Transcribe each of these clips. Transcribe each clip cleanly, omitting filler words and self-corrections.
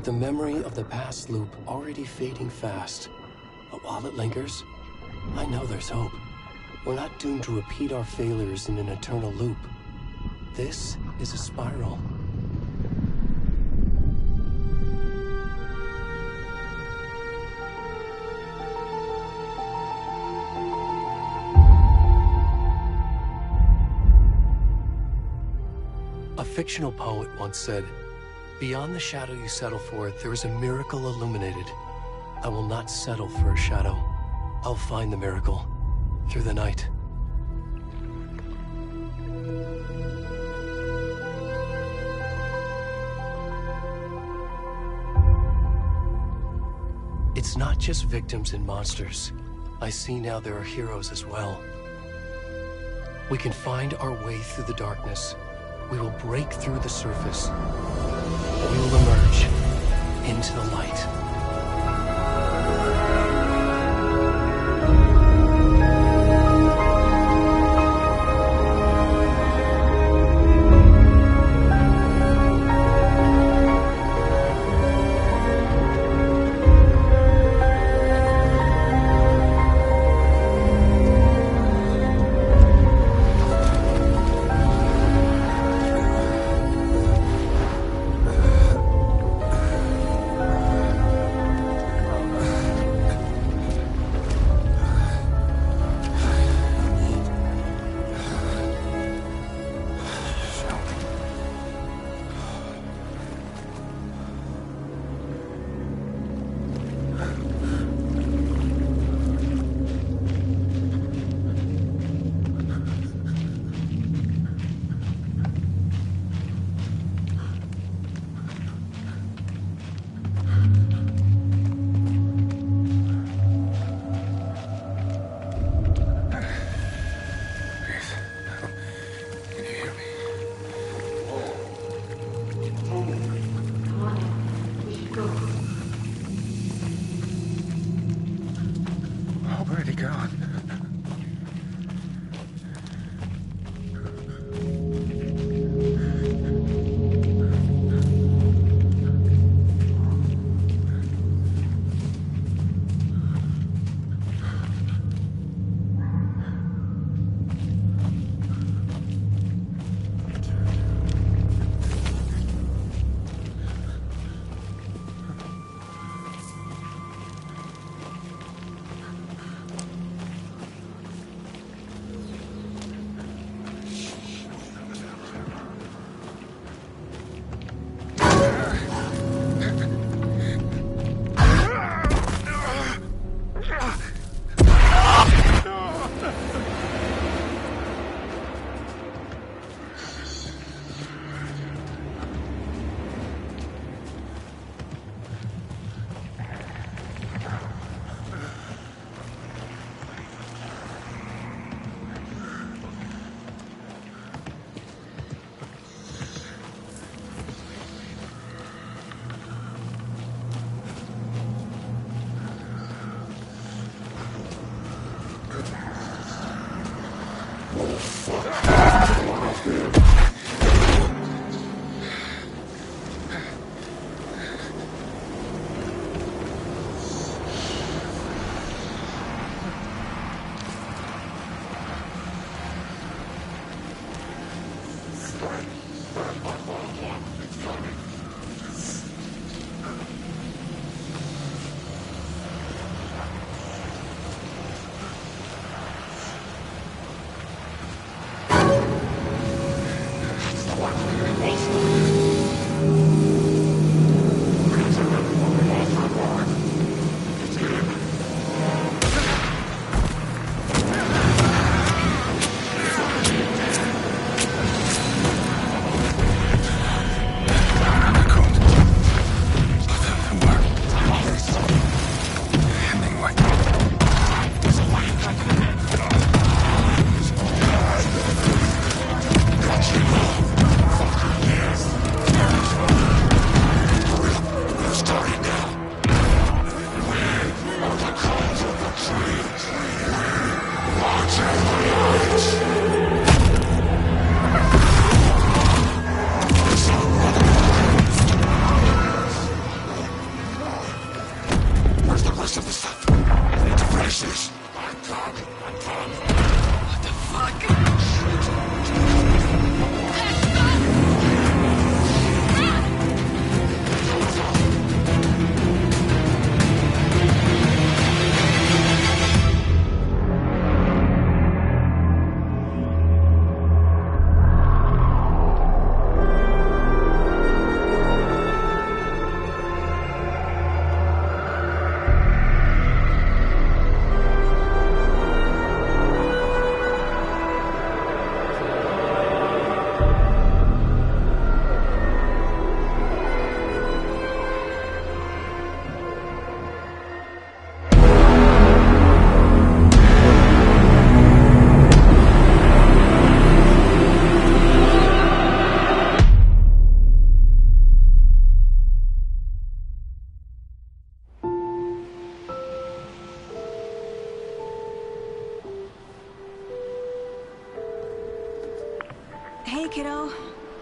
with the memory of the past loop already fading fast. But while it lingers, I know there's hope. We're not doomed to repeat our failures in an eternal loop. This is a spiral. A fictional poet once said, "Beyond the shadow you settle for, there is a miracle illuminated. I will not settle for a shadow. I'll find the miracle through the night." It's not just victims and monsters. I see now there are heroes as well. We can find our way through the darkness. We will break through the surface. We will emerge into the light.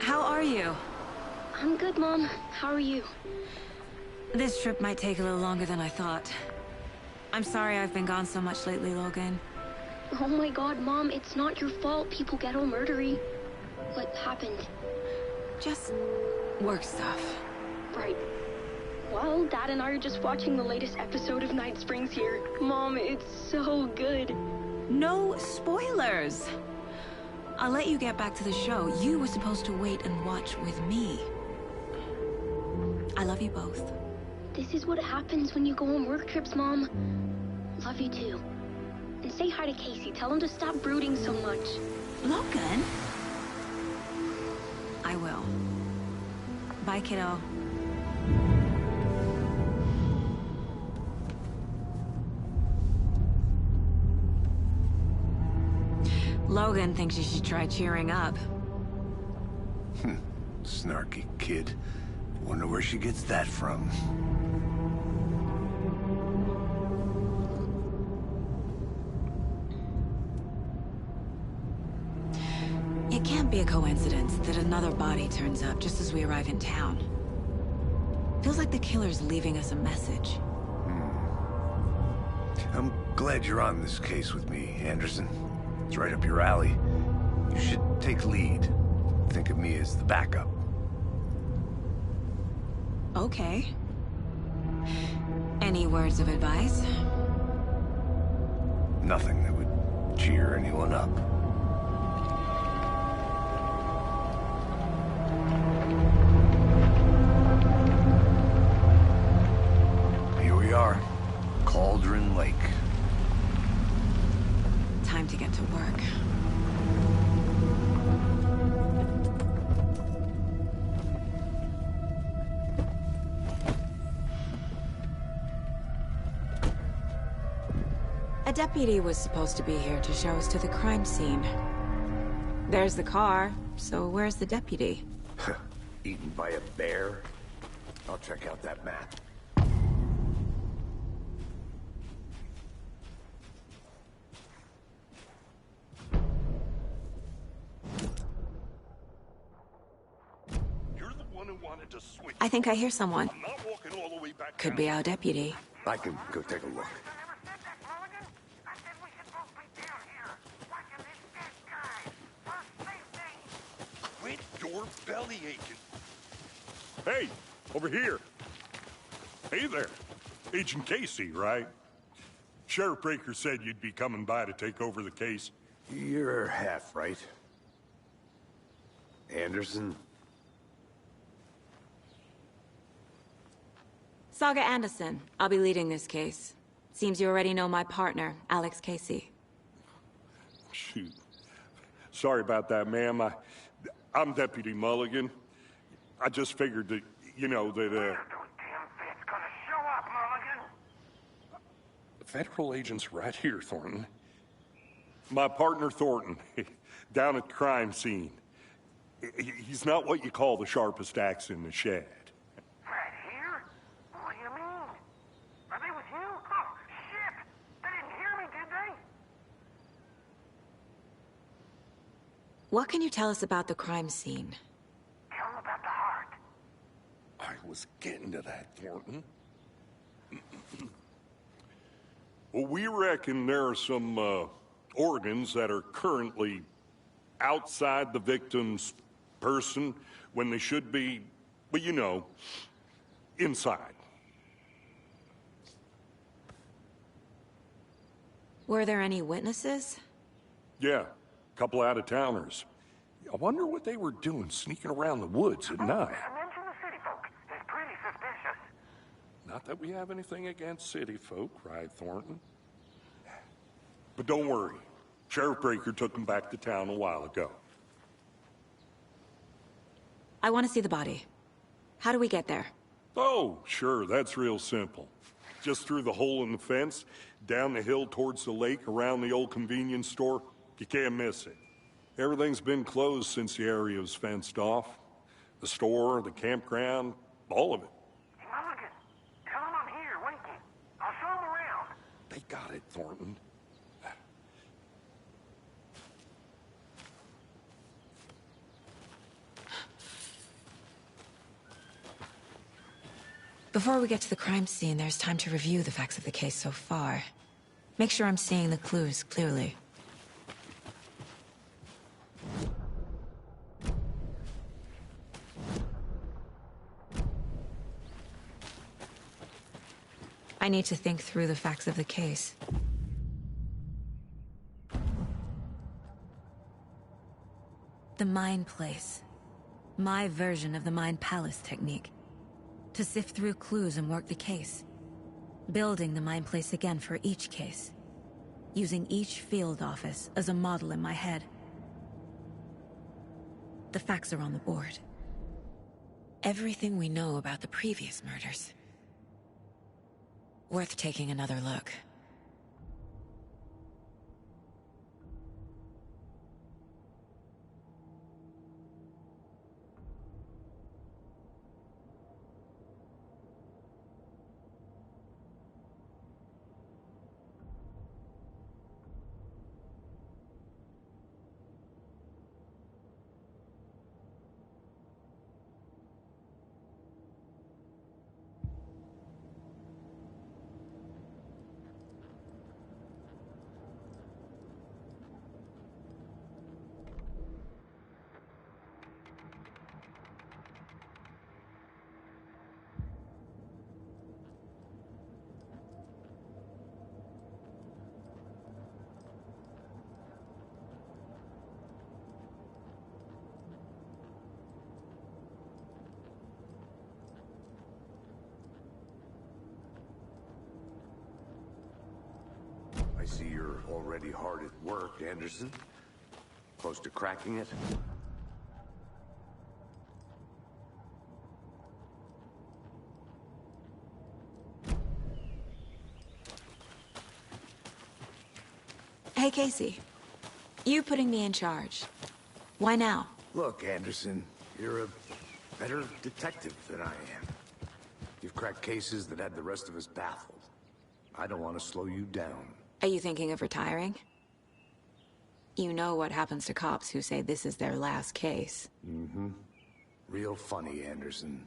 How are you? I'm good, Mom. How are you? This trip might take a little longer than I thought. I'm sorry I've been gone so much lately, Logan. Oh my god, Mom, it's not your fault people get all murdery. What happened? Just work stuff. Right. Well, Dad and I are just watching the latest episode of Night Springs here. Mom, it's so good. No spoilers! I'll let you get back to the show. You were supposed to wait and watch with me. I love you both. This is what happens when you go on work trips, Mom. Love you too. And say hi to Casey. Tell him to stop brooding so much. Logan? I will. Bye, kiddo. Logan thinks you should try cheering up. Snarky kid. Wonder where she gets that from. It can't be a coincidence that another body turns up just as we arrive in town. Feels like the killer's leaving us a message. I'm glad you're on this case with me, Anderson. It's right up your alley. You should take lead. Think of me as the backup. Okay. Any words of advice? Nothing that would cheer anyone up. Here we are. Cauldron Lake. Time to get to work. A deputy was supposed to be here to show us to the crime scene. There's the car, so where's the deputy? Eaten by a bear? I'll check out that map. I think I hear someone. I'm not walking all the way back Could down. be our deputy. I can go take a look. Quit your belly aching. Hey, over here. Hey there. Agent Casey, right? Sheriff Breaker said you'd be coming by to take over the case. You're half right. Anderson? Saga Anderson. I'll be leading this case. Seems you already know my partner, Alex Casey. Shoot. Sorry about that, ma'am. I'm Deputy Mulligan. I just figured that, you know, that, The federal agent's right here, Thornton. My partner, Thornton, down at the crime scene. He's not what you call the sharpest axe in the shed. Right here? What do you mean? Are they with you? Oh, shit! They didn't hear me, did they? What can you tell us about the crime scene? Tell them about the heart. I was getting to that, Thornton. Well, we reckon there are some organs that are currently outside the victim's person when they should be, well, you know, inside. Were there any witnesses? Yeah, a couple out-of-towners. I wonder what they were doing sneaking around the woods at night. I mentioned the city folk. It's pretty suspicious. Not that we have anything against city folk, right, Thornton? But don't worry. Sheriff Breaker took them back to town a while ago. I want to see the body. How do we get there? Oh, sure, that's real simple. Just through the hole in the fence, down the hill towards the lake, around the old convenience store. You can't miss it. Everything's been closed since the area was fenced off. The store, the campground, all of it. Hey, Mulligan, tell them I'm here, waiting. I'll show them around. They got it, Thornton. Before we get to the crime scene, there's time to review the facts of the case so far. Make sure I'm seeing the clues clearly. I need to think through the facts of the case. The Mind Place. My version of the Mind Palace technique. To sift through clues and work the case. Building the Mind Place again for each case. Using each field office as a model in my head. The facts are on the board. Everything we know about the previous murders. Worth taking another look. I see you're already hard at work, Anderson. Close to cracking it? Hey, Casey. You putting me in charge. Why now? Look, Anderson, you're a better detective than I am. You've cracked cases that had the rest of us baffled. I don't want to slow you down. Are you thinking of retiring? You know what happens to cops who say this is their last case. Mm-hmm. Real funny, Anderson.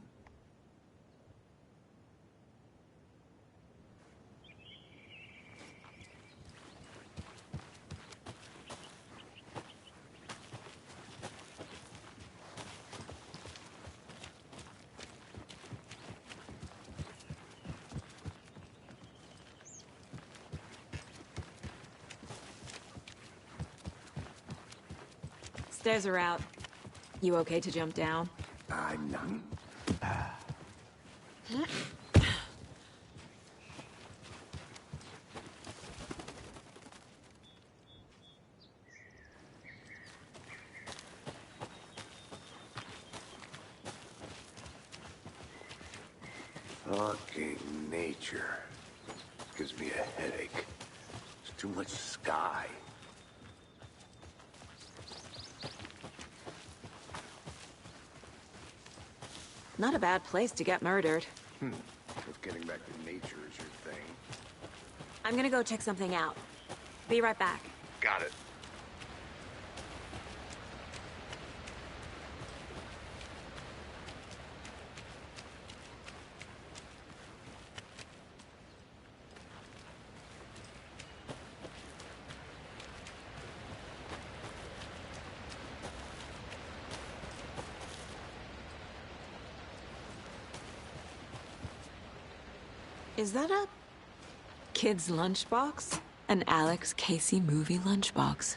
Stairs are out. You okay to jump down? I'm none. Fucking nature. Gives me a headache. There's too much sky. Not a bad place to get murdered. If getting back to nature is your thing. I'm gonna go check something out. Be right back. Got it. Is that a kid's lunchbox? An Alex Casey movie lunchbox.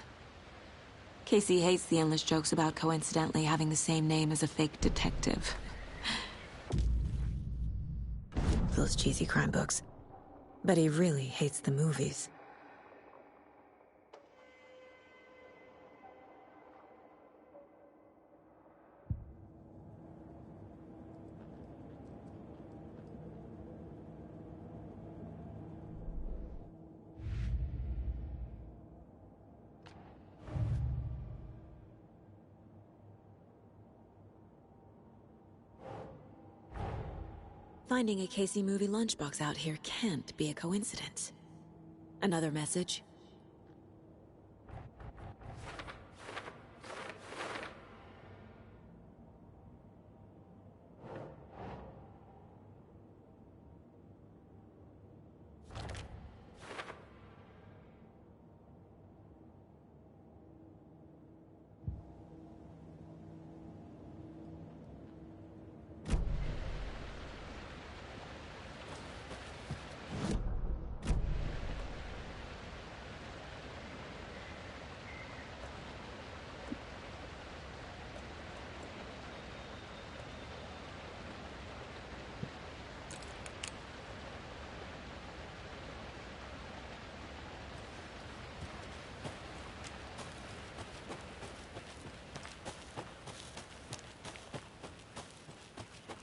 Casey hates the endless jokes about coincidentally having the same name as a fake detective. Those cheesy crime books. But he really hates the movies. Finding a Casey movie lunchbox out here can't be a coincidence. Another message?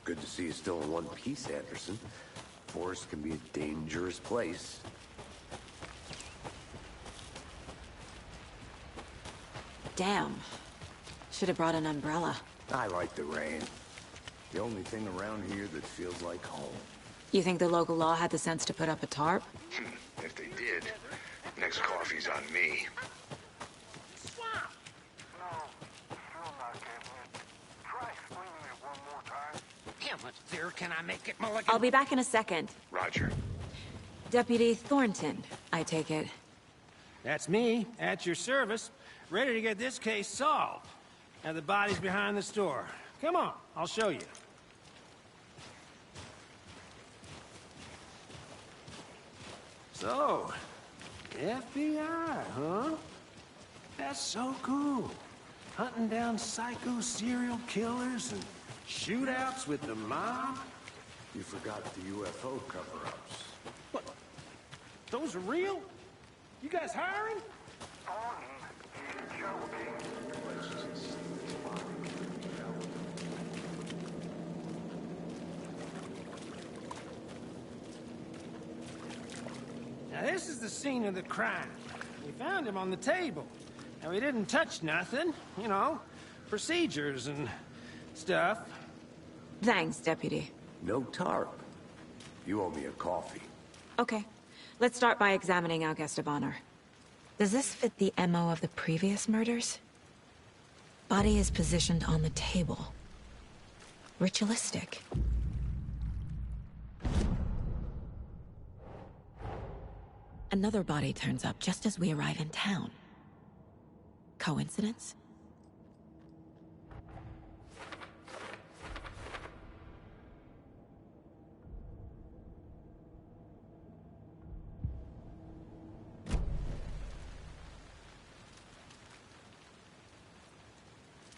Good to see you still in one piece, Anderson. Forest can be a dangerous place. Damn. Should have brought an umbrella. I like the rain. The only thing around here that feels like home. You think the local law had the sense to put up a tarp? If they did, next coffee's on me. No, still not getting it. Try explaining it one more time. How much clearer can I make it, Mulligan? I'll be back in a second. Roger. Deputy Thornton, I take it. That's me, at your service, ready to get this case solved. Now the body's behind the store. Come on, I'll show you. So, FBI, huh? That's so cool. Hunting down psycho serial killers and shootouts with the mob. You forgot the UFO cover-ups. What? Those are real? You guys hiring? He's joking. Now this is the scene of the crime. We found him on the table. Now we didn't touch nothing, you know, procedures and stuff. Thanks, Deputy. No tarp. You owe me a coffee. Okay. Let's start by examining our guest of honor. Does this fit the MO of the previous murders? Body is positioned on the table. Ritualistic. Another body turns up just as we arrive in town. Coincidence?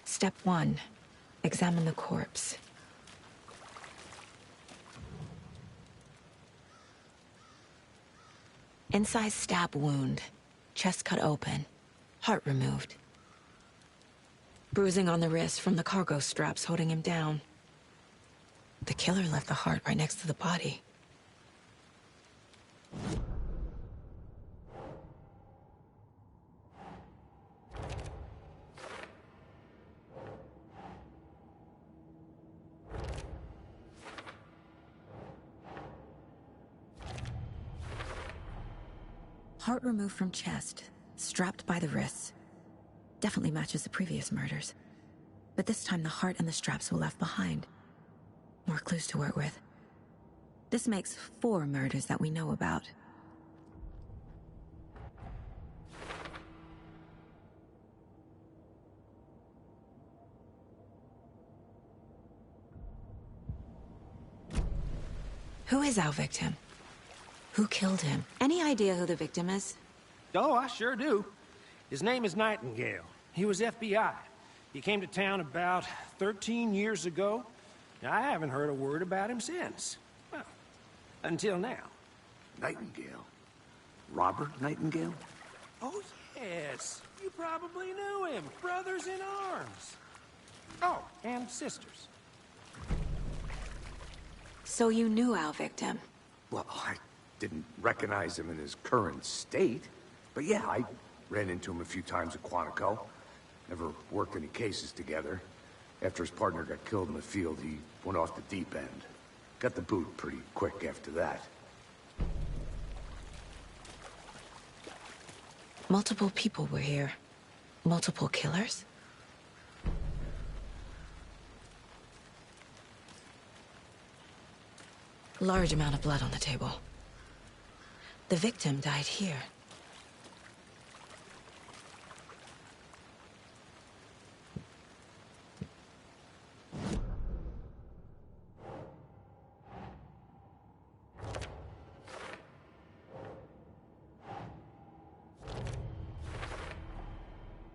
Step 1. Examine the corpse. Incised stab wound. Chest cut open. Heart removed. Bruising on the wrist from the cargo straps holding him down. The killer left the heart right next to the body. Heart removed from chest, strapped by the wrists. Definitely matches the previous murders. But this time the heart and the straps were left behind. More clues to work with. This makes 4 murders that we know about. Who is our victim? Who killed him? Any idea who the victim is? Oh, I sure do. His name is Nightingale. He was FBI. He came to town about 13 years ago. Now, I haven't heard a word about him since. Well, until now. Nightingale? Robert Nightingale? Oh, yes. You probably knew him. Brothers in arms. Oh, and sisters. So you knew our victim? Well, I didn't recognize him in his current state. But yeah, I ran into him a few times at Quantico. Never worked any cases together. After his partner got killed in the field, he went off the deep end. Got the boot pretty quick after that. Multiple people were here. Multiple killers? Large amount of blood on the table. The victim died here.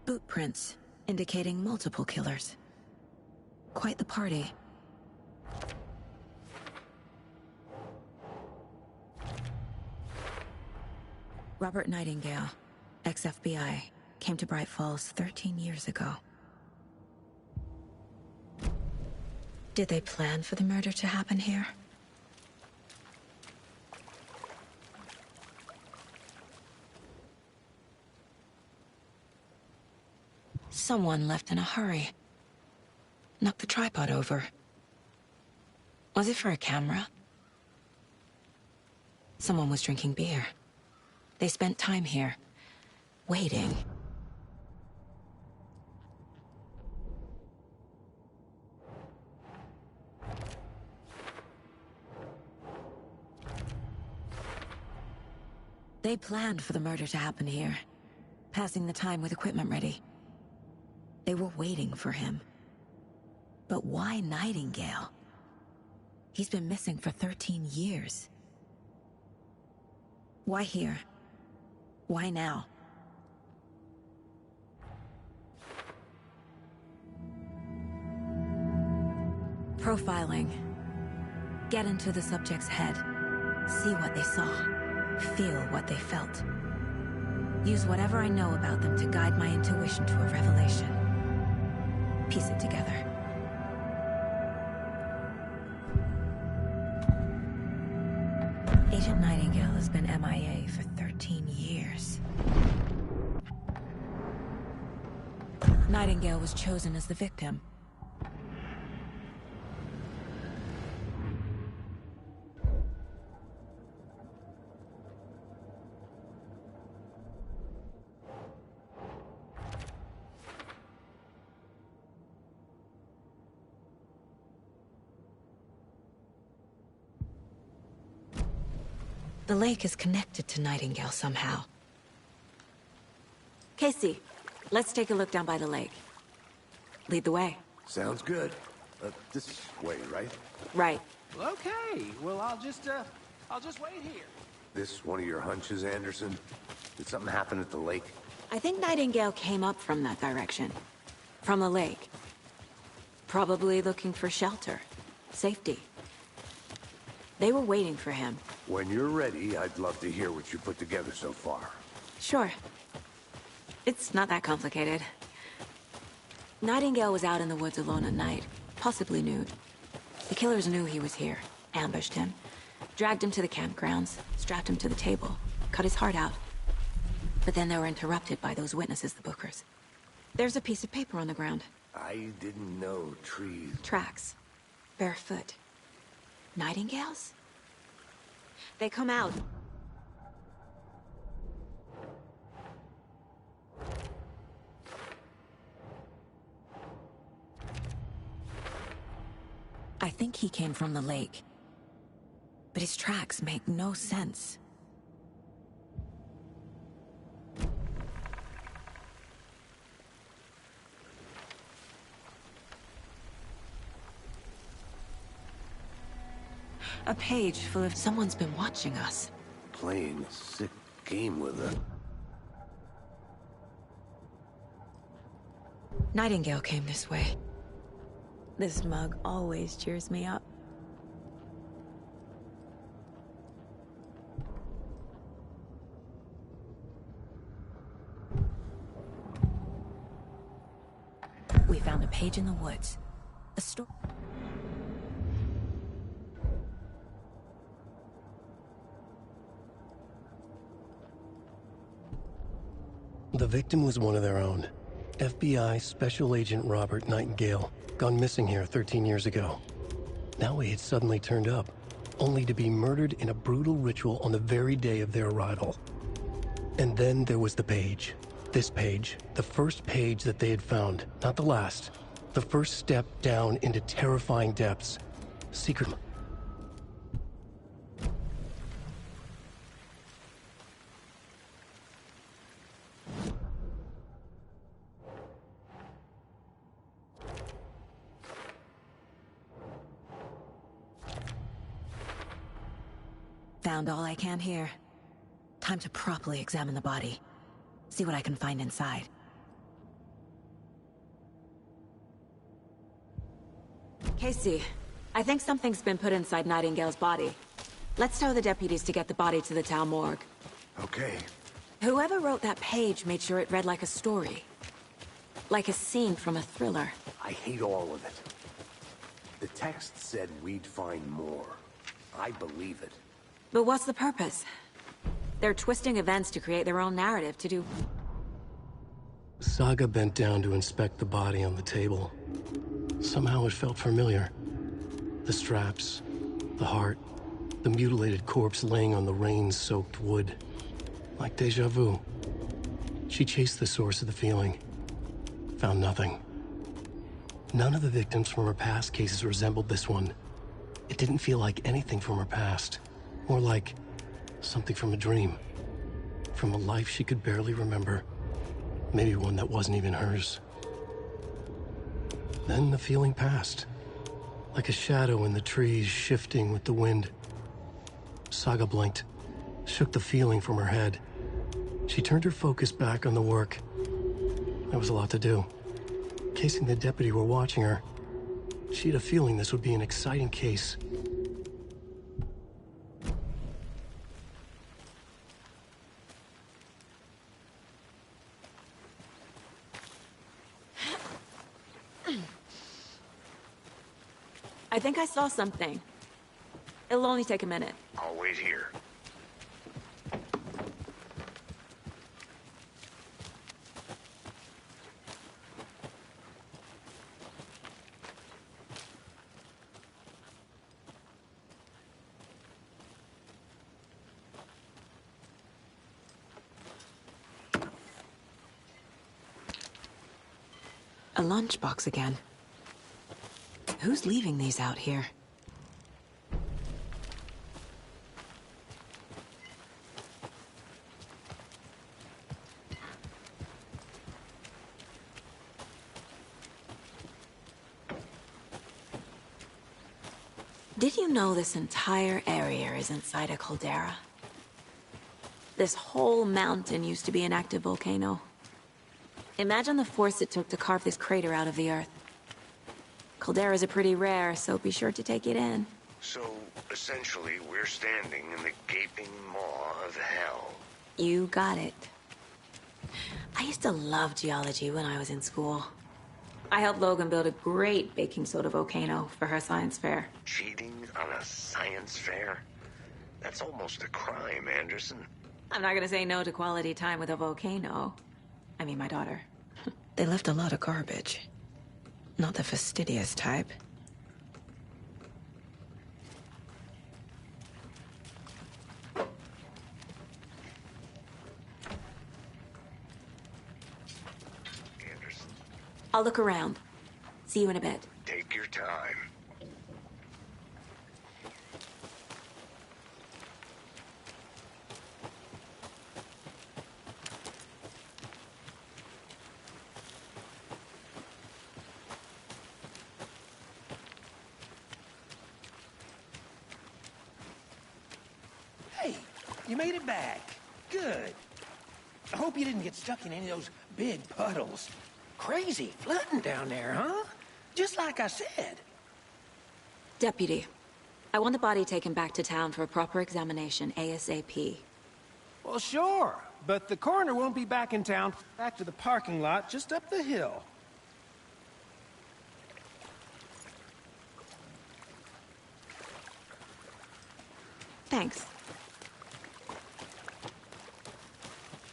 Boot prints, indicating multiple killers. Quite the party. Robert Nightingale, ex-FBI, came to Bright Falls 13 years ago. Did they plan for the murder to happen here? Someone left in a hurry. Knocked the tripod over. Was it for a camera? Someone was drinking beer. They spent time here, waiting. They planned for the murder to happen here, passing the time with equipment ready. They were waiting for him. But why Nightingale? He's been missing for 13 years. Why here? Why now? Profiling. Get into the subject's head. See what they saw. Feel what they felt. Use whatever I know about them to guide my intuition to a revelation. Piece it together. Agent Nightingale has been MIA for 13 years. Nightingale was chosen as the victim. The lake is connected to Nightingale somehow. Casey, let's take a look down by the lake. Lead the way. Sounds good. This way, right? Right. Okay, well, I'll just wait here. This one of your hunches, Anderson? Did something happen at the lake? I think Nightingale came up from that direction. From the lake. Probably looking for shelter. Safety. They were waiting for him. When you're ready, I'd love to hear what you put together so far. Sure. It's not that complicated. Nightingale was out in the woods alone at night, possibly nude. The killers knew he was here, ambushed him, dragged him to the campgrounds, strapped him to the table, cut his heart out. But then they were interrupted by those witnesses, the Bookers. There's a piece of paper on the ground. I didn't know trees... Tracks. Barefoot. Nightingales? They come out. I think he came from the lake. But his tracks make no sense. A page full of someone's been watching us. Playing a sick game with her. Nightingale came this way. This mug always cheers me up. We found a page in the woods. A story. The victim was one of their own. FBI Special Agent Robert Nightingale, gone missing here 13 years ago. Now he had suddenly turned up, only to be murdered in a brutal ritual on the very day of their arrival. And then there was the page. This page, the first page that they had found, not the last. The first step down into terrifying depths. Secret... Found all I can here. Time to properly examine the body. See what I can find inside. Casey, I think something's been put inside Nightingale's body. Let's tell the deputies to get the body to the town morgue. Okay. Whoever wrote that page made sure it read like a story. Like a scene from a thriller. I hate all of it. The text said we'd find more. I believe it. But what's the purpose? They're twisting events to create their own narrative to do... Saga bent down to inspect the body on the table. Somehow it felt familiar. The straps, the heart, the mutilated corpse laying on the rain-soaked wood. Like deja vu. She chased the source of the feeling. Found nothing. None of the victims from her past cases resembled this one. It didn't feel like anything from her past. More like something from a dream. From a life she could barely remember. Maybe one that wasn't even hers. Then the feeling passed. Like a shadow in the trees shifting with the wind. Saga blinked, shook the feeling from her head. She turned her focus back on the work. There was a lot to do. Casing the deputy were watching her. She had a feeling this would be an exciting case. I think I saw something. It'll only take a minute. I'll wait here. A lunchbox again. Who's leaving these out here? Did you know this entire area is inside a caldera? This whole mountain used to be an active volcano. Imagine the force it took to carve this crater out of the earth. Calderas are pretty rare, so be sure to take it in. So, essentially, we're standing in the gaping maw of hell. You got it. I used to love geology when I was in school. I helped Logan build a great baking soda volcano for her science fair. Cheating on a science fair? That's almost a crime, Anderson. I'm not gonna say no to quality time with a volcano. I mean, my daughter. They left a lot of garbage. Not the fastidious type. Anderson, I'll look around. See you in a bit. take your time. Hey, you made it back. Good. I hope you didn't get stuck in any of those big puddles. Crazy flooding down there, huh? Just like I said. Deputy, I want the body taken back to town for a proper examination ASAP. Well, sure. But the coroner won't be back in town. Back to the parking lot just up the hill. Thanks.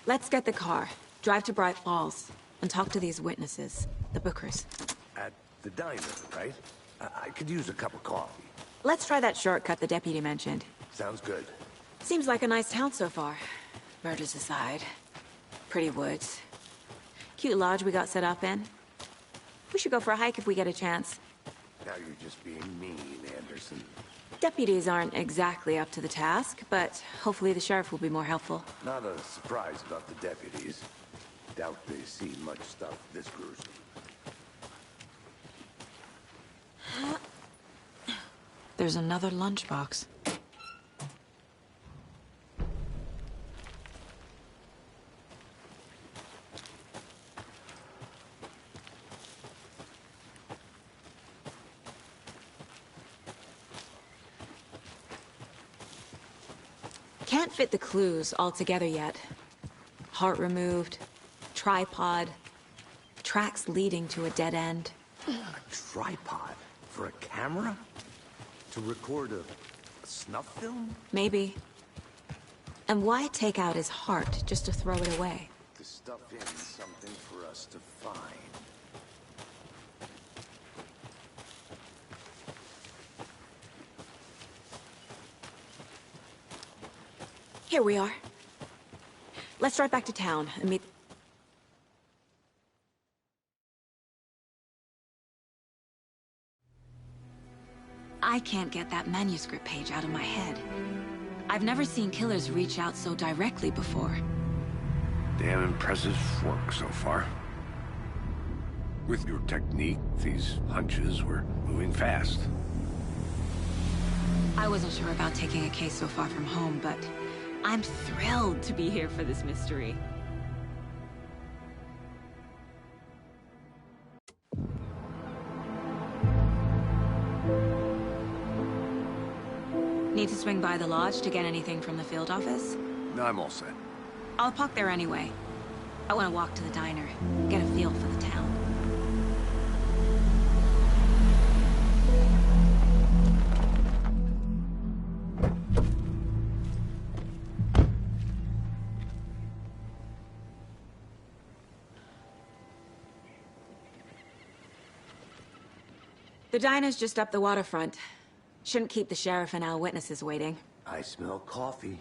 Let's get the car, drive to Bright Falls, and talk to these witnesses, the Bookers. At the diner, right? I could use a cup of coffee. Let's try that shortcut the deputy mentioned. Sounds good. Seems like a nice town so far. Murders aside. Pretty woods. Cute lodge we got set up in. We should go for a hike if we get a chance. Now you're just being mean, Anderson. Deputies aren't exactly up to the task, but hopefully the sheriff will be more helpful. Not a surprise about the deputies. Doubt they've seen much stuff this gruesome. There's another lunchbox. Can't fit the clues all together yet. Heart removed, tripod, tracks leading to a dead end. A tripod for a camera? camera? To record a snuff film? Maybe. And why take out his heart just to throw it away? To stuff in something for us to find. Here we are. Let's drive back to town and meet... I can't get that manuscript page out of my head. I've never seen killers reach out so directly before. Damn impressive work so far. With your technique, these hunches were moving fast. I wasn't sure about taking a case so far from home, but I'm thrilled to be here for this mystery. Need to swing by the lodge to get anything from the field office? No, I'm all set. I'll park there anyway. I want to walk to the diner, get a feel for the town. The diner's just up the waterfront. Shouldn't keep the sheriff and our witnesses waiting. I smell coffee.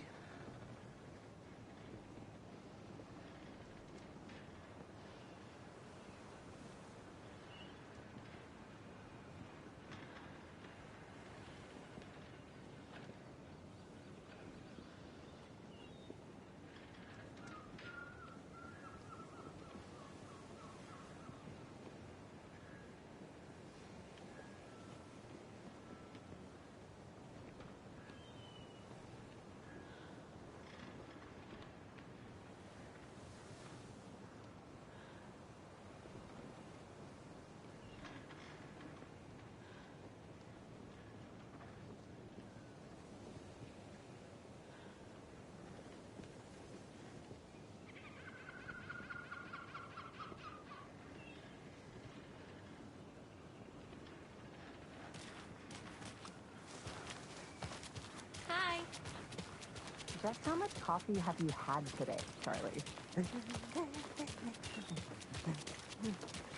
Just how much coffee have you had today, Charlie?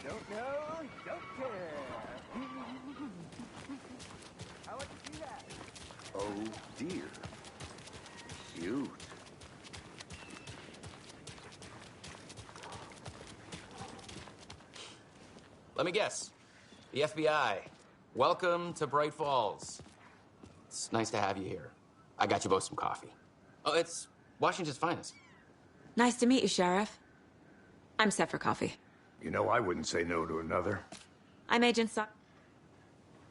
Don't know, don't care. I want to see that. Oh dear. Cute. Let me guess. The FBI. Welcome to Bright Falls. It's nice to have you here. I got you both some coffee. Oh, it's Washington's finest. Nice to meet you, Sheriff. I'm set for coffee. You know, I wouldn't say no to another. I'm Agent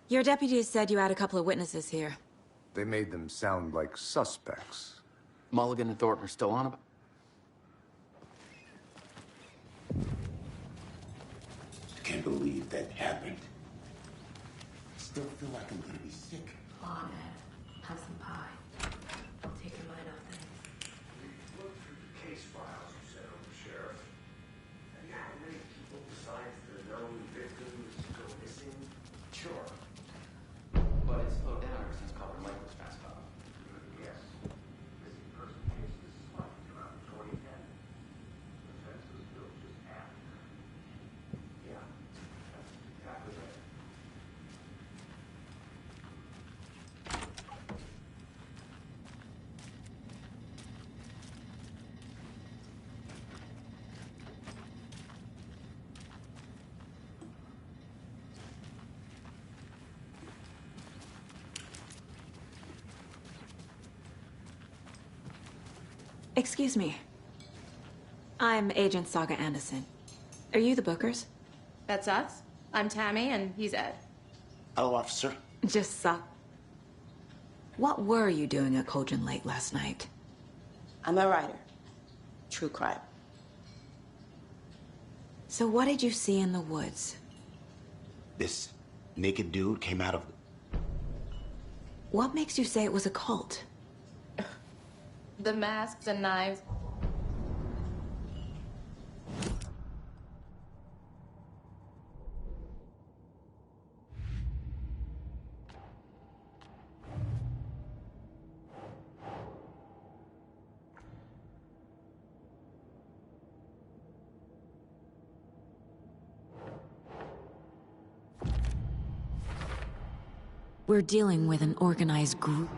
Your deputies said you had a couple of witnesses here. They made them sound like suspects. Mulligan and Thornton are still on about... I can't believe that happened. I still feel like I'm gonna be sick. Come on, Ed. Have some pie. I'll take your mind off things. We've looked through the case files you sent over, Sheriff. Have you had many people besides the known victims go missing? Sure. But it's slowed down ever since Colin Lake was passed up. Yes. Missing person cases spiked around 2010. The fence was built just after. Yeah, that's exactly right. Excuse me. I'm Agent Saga Anderson. Are you the Bookers? That's us. I'm Tammy, and he's Ed. Hello, officer. Just What were you doing at Cauldron Lake last night? I'm a writer. True crime. So what did you see in the woods? This naked dude came out of... What makes you say it was a cult? The masks and knives. We're dealing with an organized group.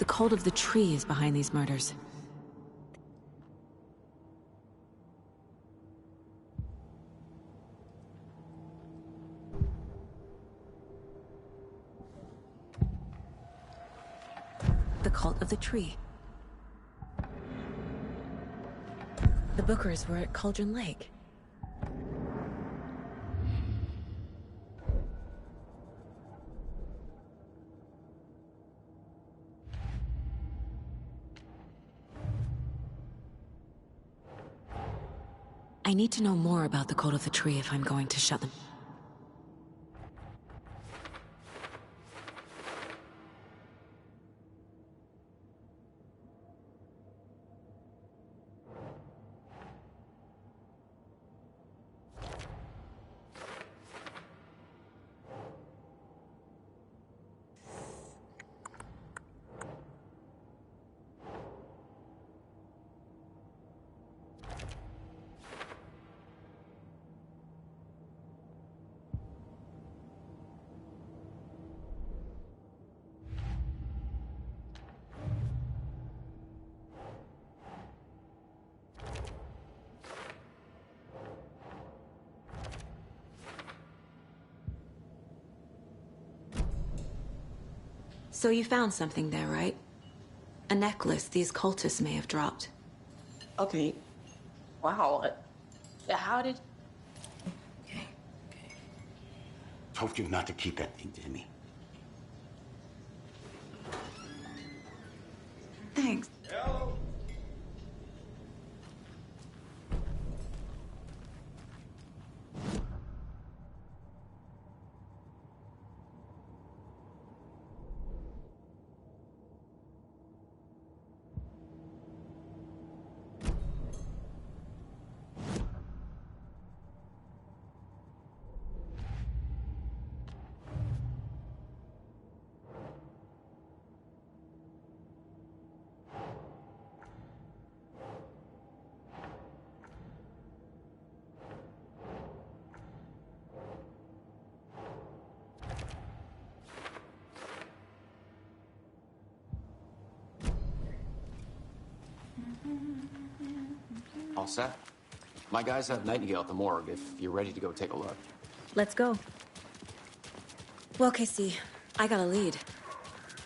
The cult of the tree is behind these murders. The cult of the tree. The Bookers were at Cauldron Lake. I need to know more about the cult of the tree if I'm going to shut them. So you found something there, right? A necklace these cultists may have dropped. Okay. Wow. How did... Okay. Told you not to keep that thing to me. Thanks. Hello. All set? My guys have Nightingale at the morgue if you're ready to go take a look. Let's go. Well, Casey, I got a lead.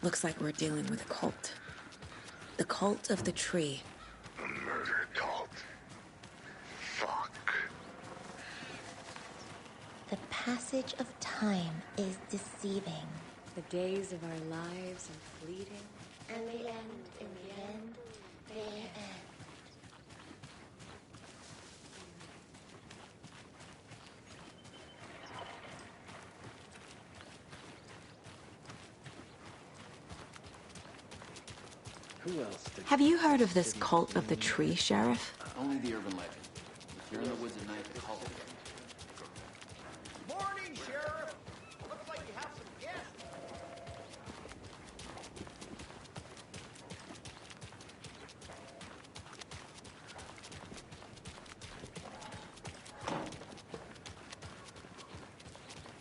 Looks like we're dealing with a cult. The cult of the tree. A murder cult. Fuck. The passage of time is deceiving. The days of our lives are fleeting. And they end in the end. They end. Who else? Have you heard of this cult of the tree, Sheriff? Only the urban legend. If you're in the woods at night, the cult. Morning, Sheriff. Looks like you have some guests.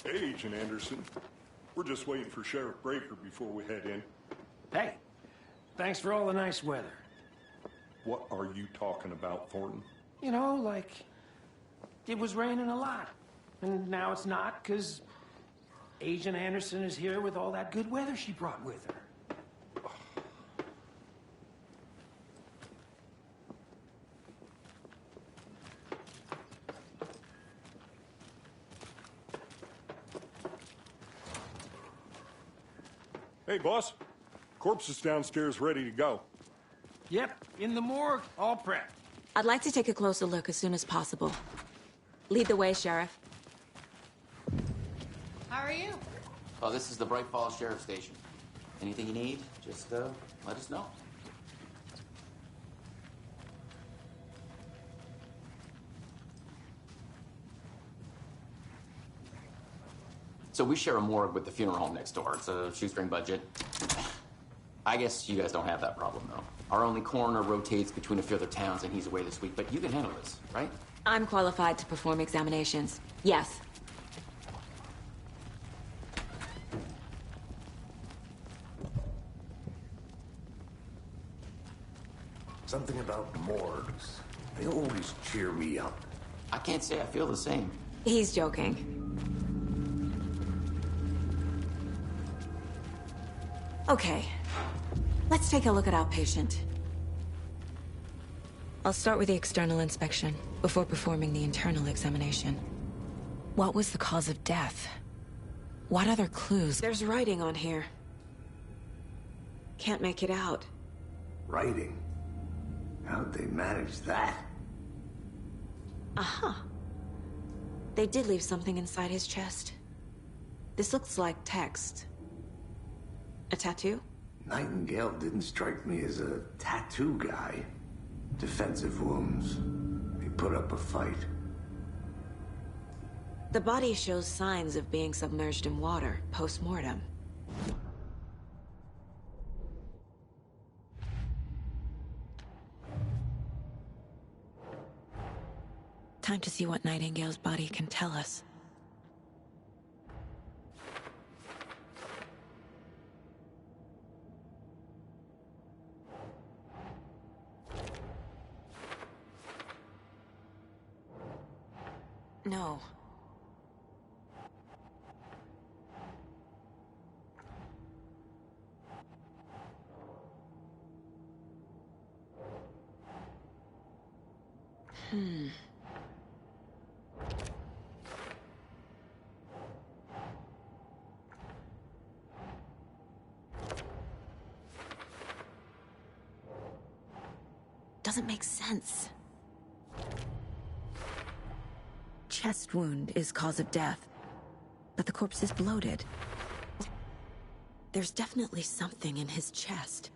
Hey, Agent Anderson. We're just waiting for Sheriff Breaker before we head in. Hey, thanks for all the nice weather. What are you talking about, Thornton? You know, like, it was raining a lot. And now it's not, because Agent Anderson is here with all that good weather she brought with her. Hey, boss. Corpse is downstairs ready to go. Yep, in the morgue, all prepped. I'd like to take a closer look as soon as possible. Lead the way, Sheriff. How are you? Oh, this is the Bright Falls Sheriff Station. Anything you need, just let us know. So we share a morgue with the funeral home next door. It's a shoestring budget. I guess you guys don't have that problem, though. Our only coroner rotates between a few other towns, and he's away this week. But you can handle this, right? I'm qualified to perform examinations. Yes. Something about morgues. They always cheer me up. I can't say I feel the same. He's joking. Okay. Let's take a look at outpatient. I'll start with the external inspection, before performing the internal examination. What was the cause of death? What other clues? There's writing on here. Can't make it out. Writing? How'd they manage that? Aha. They did leave something inside his chest. This looks like text. A tattoo? Nightingale didn't strike me as a tattoo guy. Defensive wounds. He put up a fight. The body shows signs of being submerged in water, post-mortem. Time to see what Nightingale's body can tell us. No. Doesn't make sense. Chest wound is cause of death, but the corpse is bloated. There's definitely something in his chest.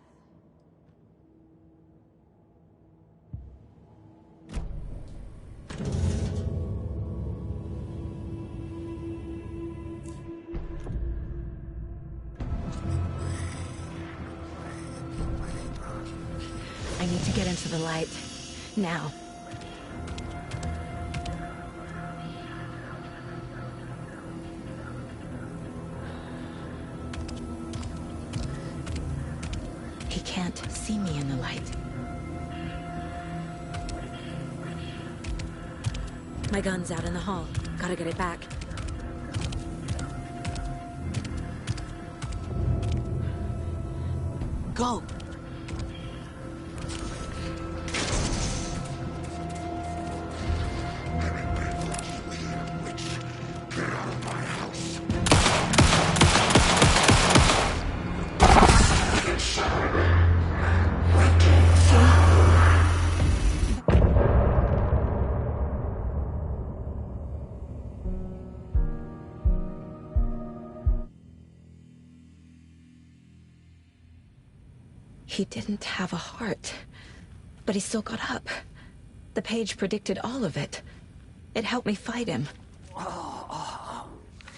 I need to get into the light. Now. He can't see me in the light. My gun's out in the hall. Gotta get it back. Go! He didn't have a heart, but he still got up. The page predicted all of it. It helped me fight him.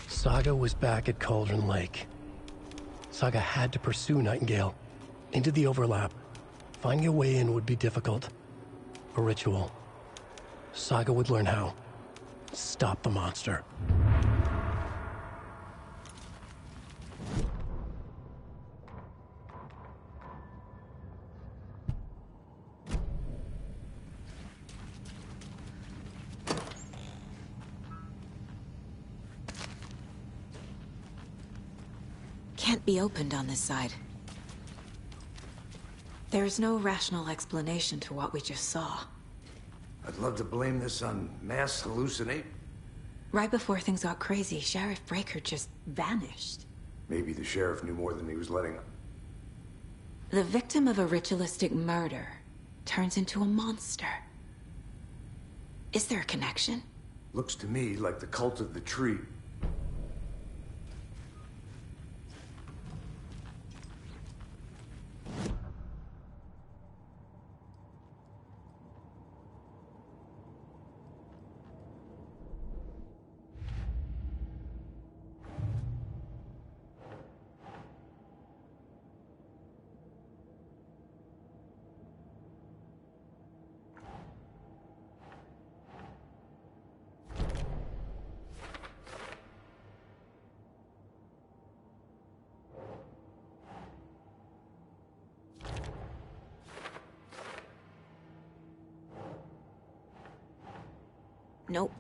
Saga was back at Cauldron Lake. Saga had to pursue Nightingale into the overlap. Finding a way in would be difficult. A ritual. Saga would learn how. Stop the monster. Can't be opened on this side. There's no rational explanation to what we just saw. I'd love to blame this on mass hallucinate. Right before things got crazy, Sheriff Breaker just vanished. Maybe the sheriff knew more than he was letting on. The victim of a ritualistic murder turns into a monster. Is there a connection? Looks to me like the cult of the tree. Nope.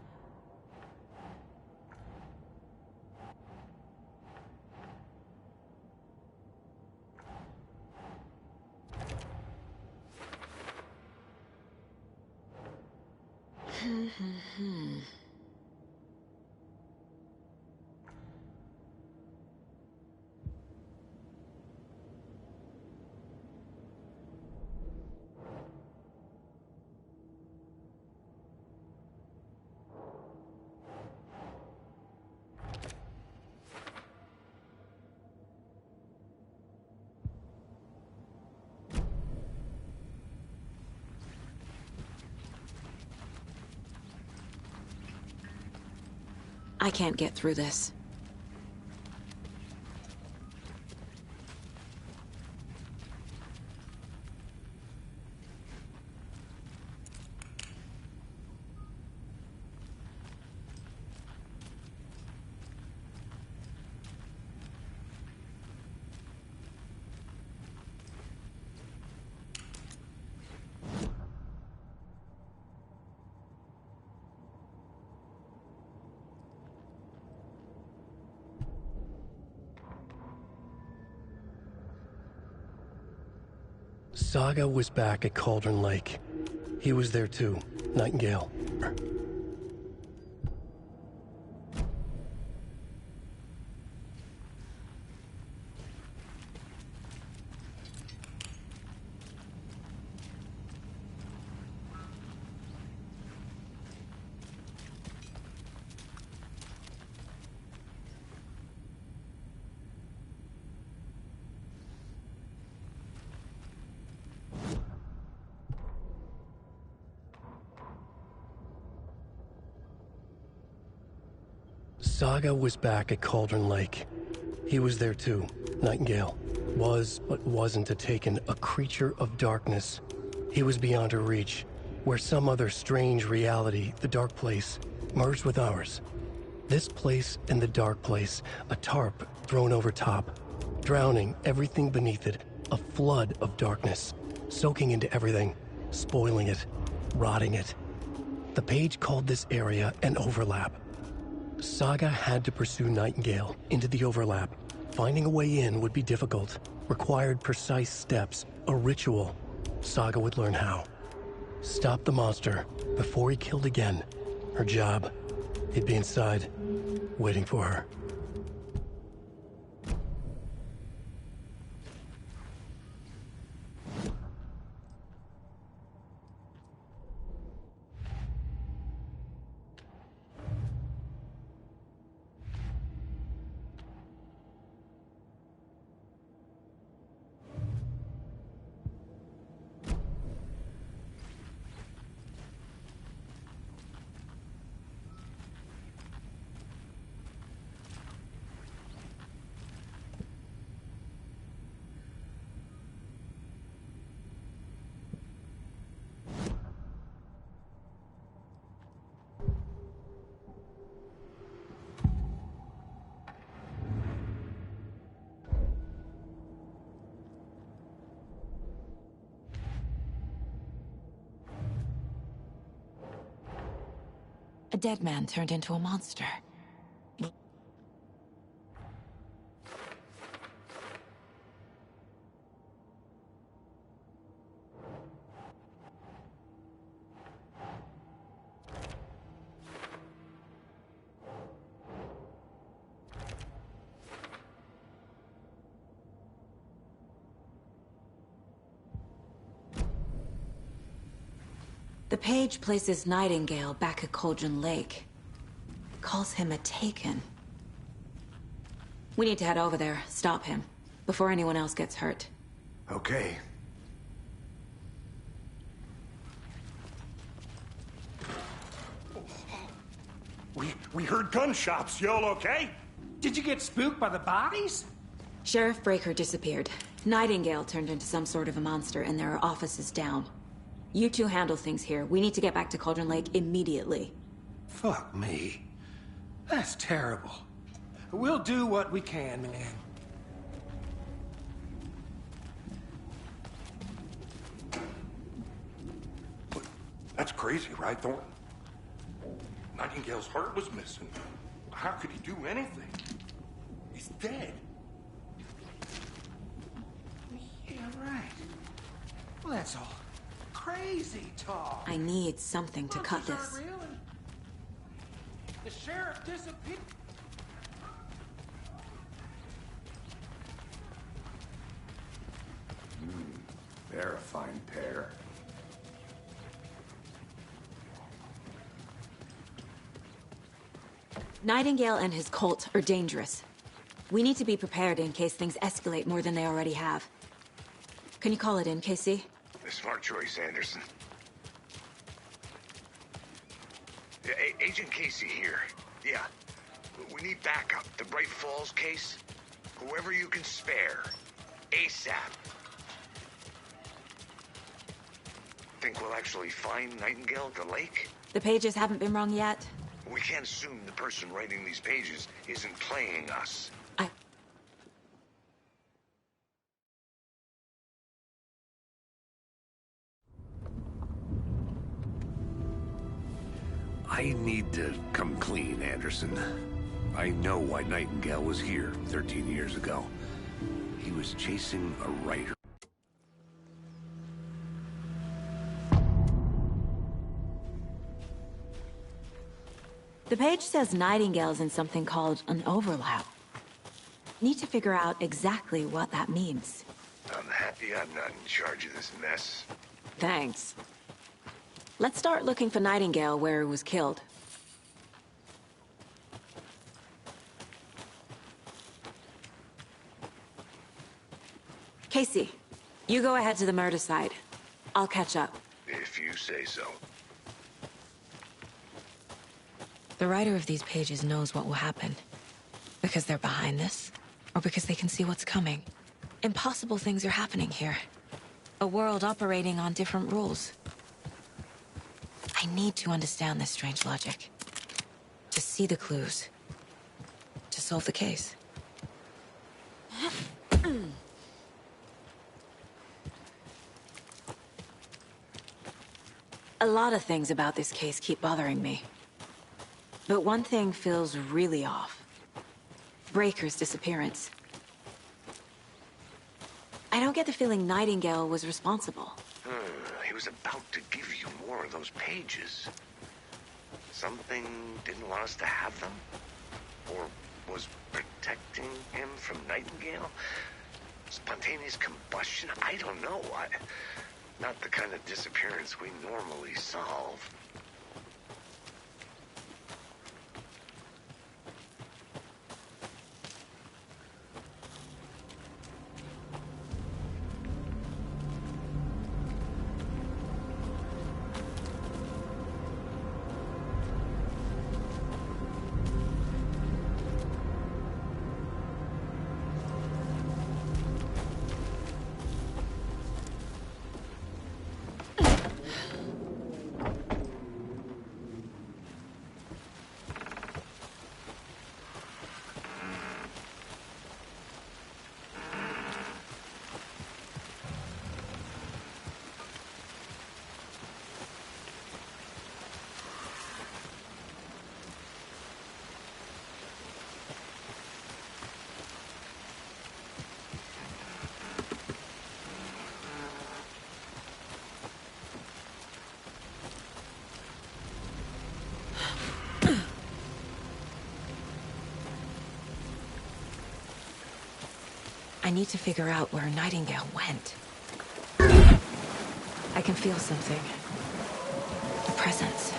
I can't get through this. Saga was back at Cauldron Lake. He was there too, Nightingale. Saga was back at Cauldron Lake. He was there too, Nightingale. Was, but wasn't a Taken, a creature of darkness. He was beyond her reach, where some other strange reality, the dark place, merged with ours. This place and the dark place, a tarp thrown over top, drowning everything beneath it, a flood of darkness, soaking into everything, spoiling it, rotting it. The page called this area an overlap. Saga had to pursue Nightingale into the overlap. Finding a way in would be difficult, required precise steps, a ritual. Saga would learn how. Stop the monster before he killed again. Her job. He'd be inside, waiting for her. A dead man turned into a monster. The page places Nightingale back at Cauldron Lake. Calls him a Taken. We need to head over there, stop him, before anyone else gets hurt. Okay. We heard gunshots. Y'all okay? Did you get spooked by the bodies? Sheriff Breaker disappeared. Nightingale turned into some sort of a monster, and there are offices down. You two handle things here. We need to get back to Cauldron Lake immediately. Fuck me. That's terrible. We'll do what we can, man. That's crazy, right, Thornton? Nightingale's heart was missing. How could he do anything? He's dead. Yeah, right. Well, that's all crazy talk. I need something to cut Monsters this. aren't real, and the sheriff disappeared. They're a fine pair. Nightingale and his cult are dangerous. We need to be prepared in case things escalate more than they already have. Can you call it in, Casey? A smart choice, Anderson. Yeah, Agent Casey here. Yeah. We need backup. The Bright Falls case. Whoever you can spare. ASAP. Think we'll actually find Nightingale at the lake? The pages haven't been wrong yet. We can't assume the person writing these pages isn't playing us. I need to come clean, Anderson. I know why Nightingale was here 13 years ago. He was chasing a writer. The page says Nightingale's in something called an overlap. Need to figure out exactly what that means. I'm happy I'm not in charge of this mess. Thanks. Let's start looking for Nightingale where he was killed. Casey, you go ahead to the murder site. I'll catch up. If you say so. The writer of these pages knows what will happen. Because they're behind this, or because they can see what's coming. Impossible things are happening here. A world operating on different rules. I need to understand this strange logic. To see the clues. To solve the case. A lot of things about this case keep bothering me. But one thing feels really off. Breaker's disappearance. I don't get the feeling Nightingale was responsible. He was about to give you more of those pages. Something didn't want us to have them? Or was protecting him from Nightingale? Spontaneous combustion? I don't know. Not the kind of disappearance we normally solve. I need to figure out where Nightingale went. I can feel something. A presence.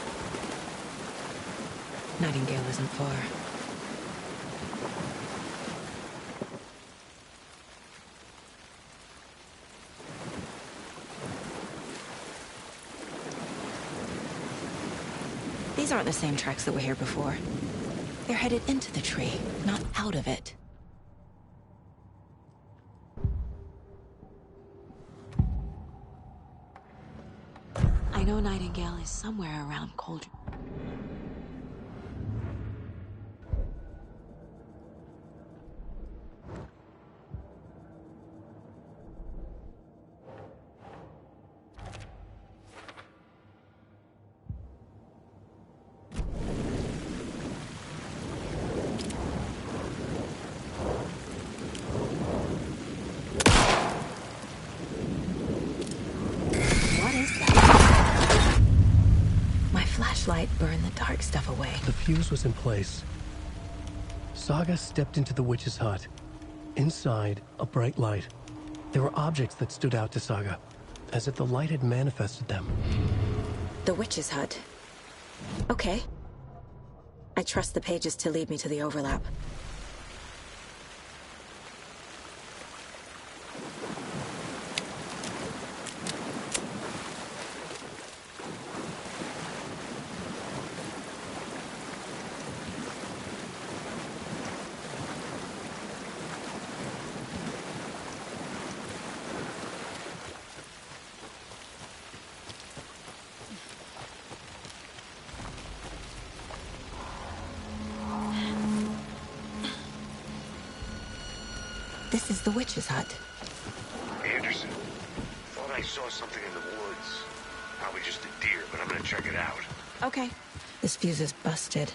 Nightingale isn't far. These aren't the same tracks that were here before. They're headed into the tree, not out of it. I know Nightingale is somewhere around Cauldron. light burn the dark stuff away. The fuse was in place. Saga stepped into the witch's hut. Inside, a bright light. There were objects that stood out to Saga, as if the light had manifested them. The witch's hut. Okay. I trust the pages to lead me to the overlap. This is the witch's hut. Anderson, thought I saw something in the woods. Probably just a deer, but I'm gonna check it out. Okay. This fuse is busted.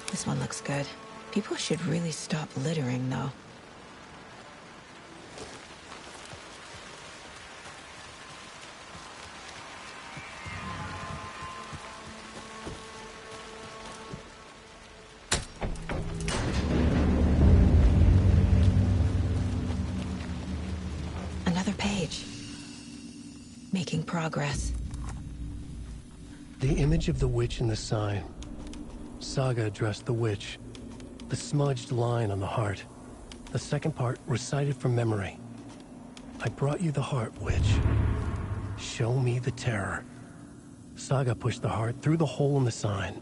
This one looks good. People should really stop littering, though. Another page. Making progress. The image of the witch in the sign. Saga addressed the witch. The smudged line on the heart. The second part recited from memory. I brought you the heart, witch. Show me the terror. Saga pushed the heart through the hole in the sign.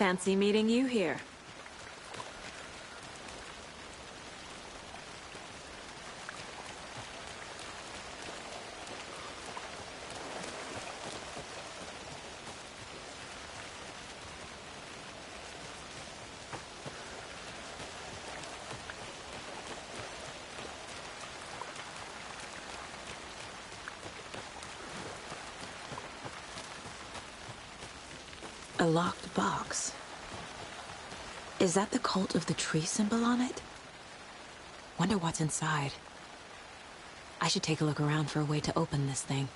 Fancy meeting you here. A locked box. Is that the cult of the tree symbol on it? Wonder what's inside. I should take a look around for a way to open this thing.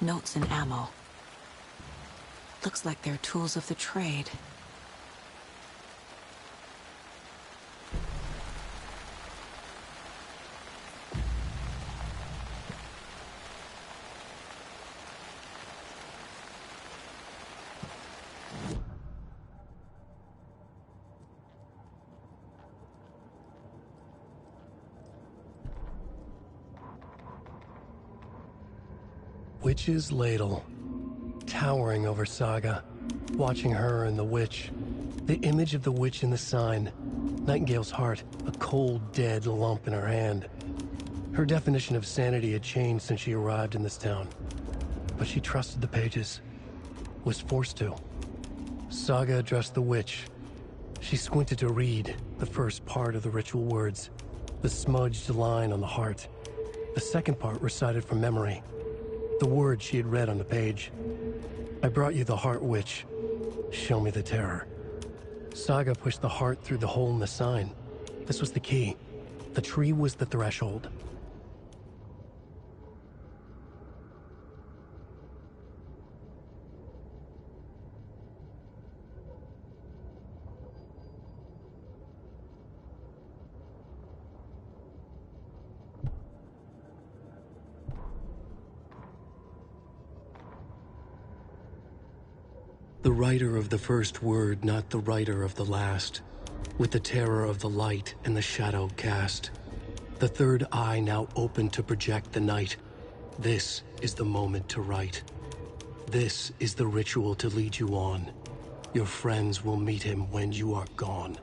Notes and ammo. Looks like they're tools of the trade. Witch's ladle, towering over Saga, watching her and the witch. The image of the witch in the sign, Nightingale's heart, a cold, dead lump in her hand. Her definition of sanity had changed since she arrived in this town, but she trusted the pages, was forced to. Saga addressed the witch. She squinted to read the first part of the ritual words, the smudged line on the heart. The second part recited from memory, the words she had read on the page. I brought you the heart, witch. Show me the terror. Saga pushed the heart through the hole in the sign. This was the key. The tree was the threshold. The writer of the first word, not the writer of the last, with the terror of the light and the shadow cast. The third eye now open to project the night. This is the moment to write. This is the ritual to lead you on. Your friends will meet him when you are gone.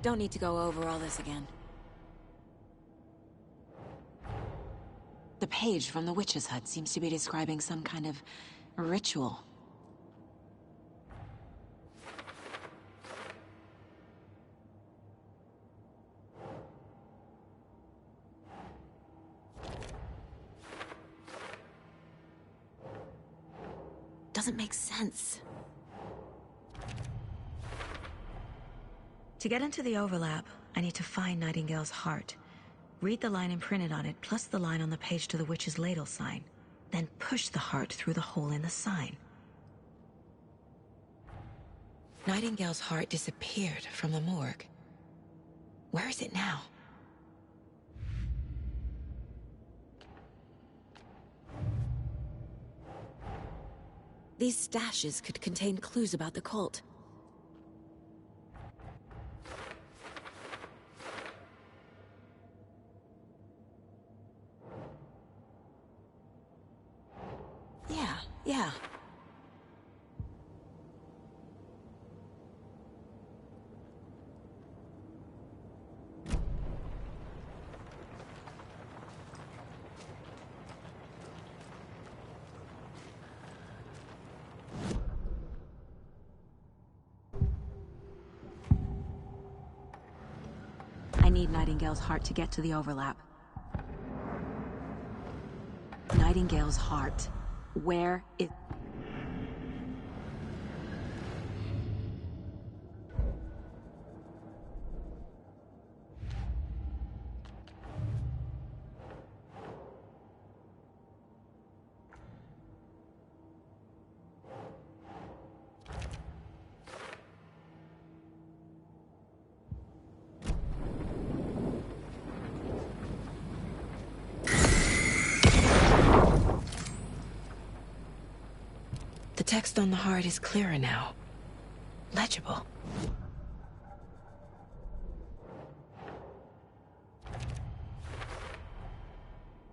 Don't need to go over all this again. The page from the witch's hut seems to be describing some kind of ritual. Doesn't make sense. To get into the overlap, I need to find Nightingale's heart. Read the line imprinted on it, plus the line on the page to the witch's ladle sign. Then push the heart through the hole in the sign. Nightingale's heart disappeared from the morgue. Where is it now? These stashes could contain clues about the cult. Yeah. I need Nightingale's heart to get to the overlap. Nightingale's heart. Where is... text on the heart is clearer now. Legible.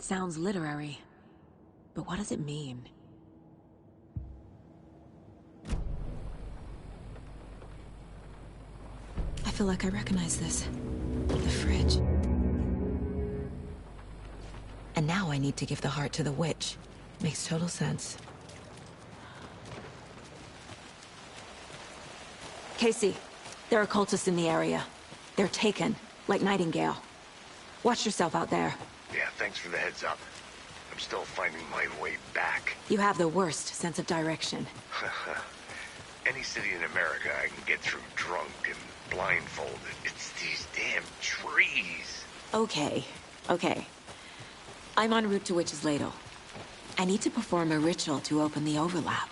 Sounds literary. But what does it mean? I feel like I recognize this. The fridge. And now I need to give the heart to the witch. Makes total sense. Casey, there are cultists in the area. They're taken, like Nightingale. Watch yourself out there. Yeah, thanks for the heads up. I'm still finding my way back. You have the worst sense of direction. Any city in America I can get through drunk and blindfolded. It's these damn trees. Okay. I'm en route to Witch's Ladle. I need to perform a ritual to open the overlap.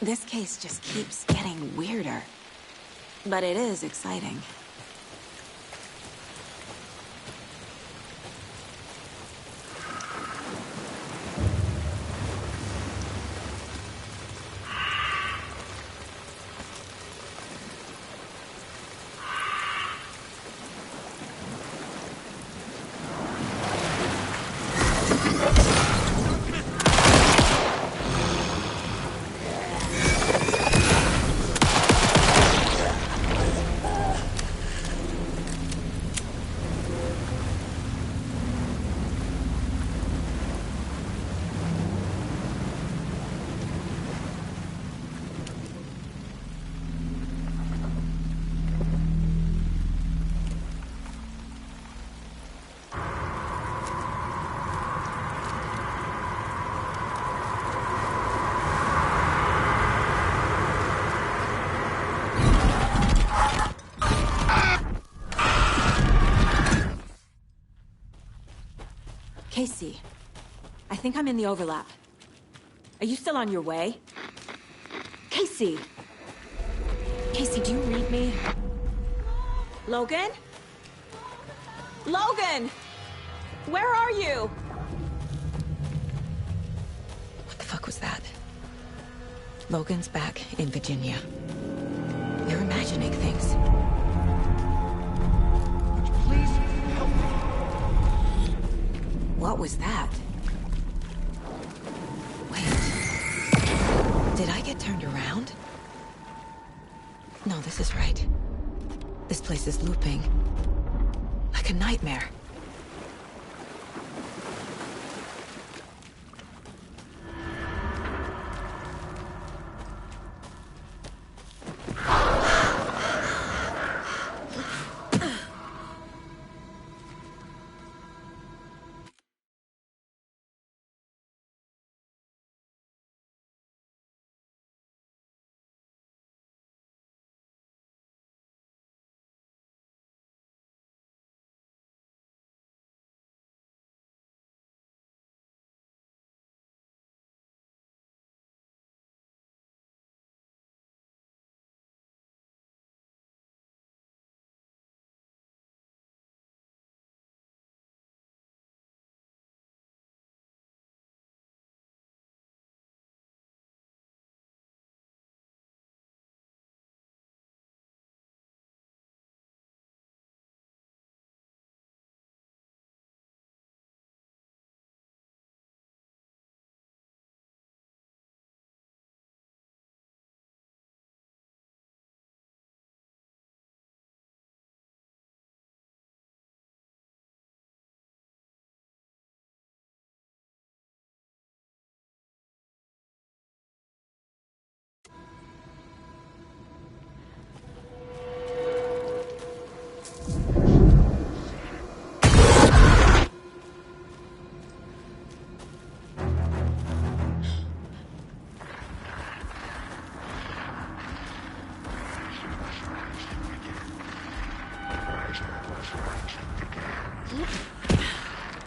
This case just keeps getting weirder. But it is exciting. Casey, I think I'm in the overlap. Are you still on your way? Casey! Casey, do you read me? Logan? Logan! Where are you? What the fuck was that? Logan's back in Virginia. You're imagining things. Please help me. What was that? Wait. Did I get turned around? No, this is right. This place is looping. Like a nightmare.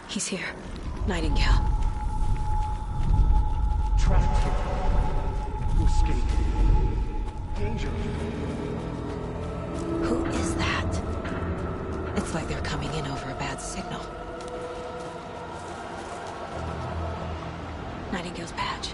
He's here. Nightingale. Trapped here. To escape. Danger. Who is that? It's like they're coming in over a bad signal. Nightingale's badge.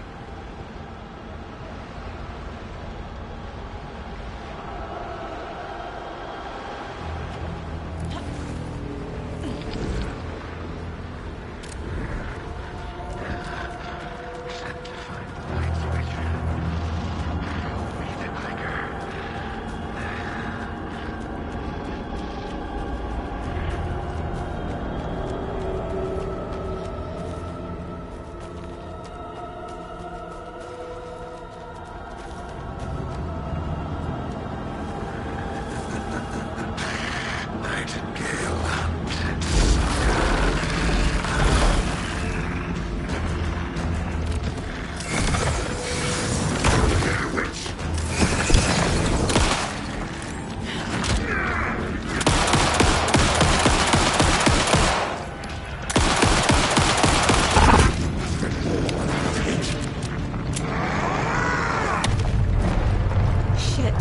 Shit.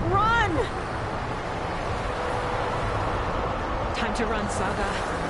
Run! Time to run, Saga.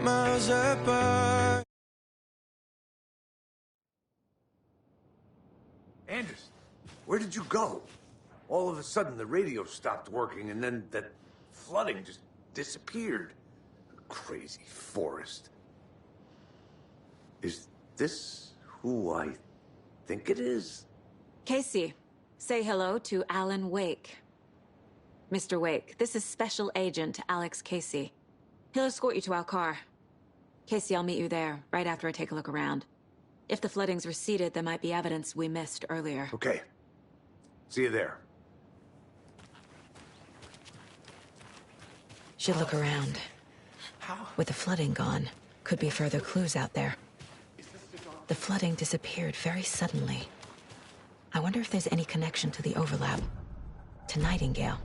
miles apart. Anders, where did you go? All of a sudden, the radio stopped working, and then that flooding just disappeared. Crazy forest. Is this who I think it is? Casey, say hello to Alan Wake. Mr. Wake, this is Special Agent Alex Casey. He'll escort you to our car. Casey, I'll meet you there, right after I take a look around. If the flooding's receded, there might be evidence we missed earlier. Okay. See you there. Should look around. With the flooding gone, could be further clues out there. The flooding disappeared very suddenly. I wonder if there's any connection to the overlap. To Nightingale.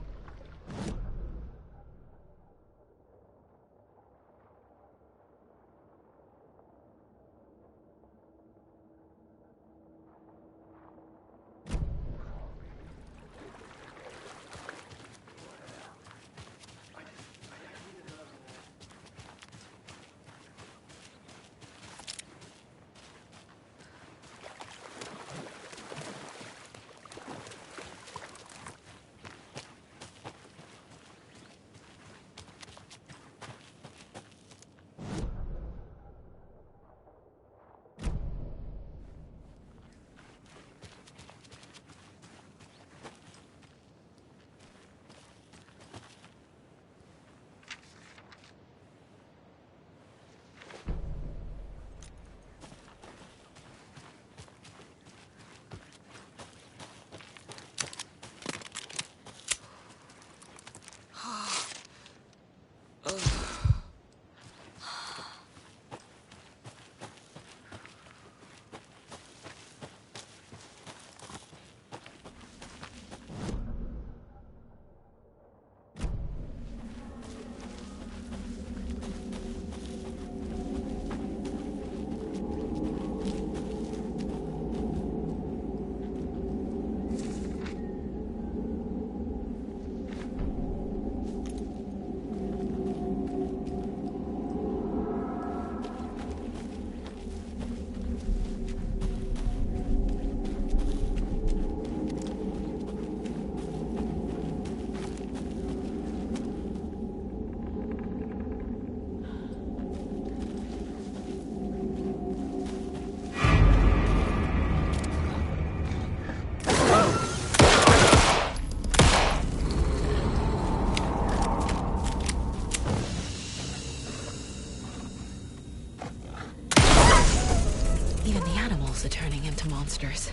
themselves are turning into monsters.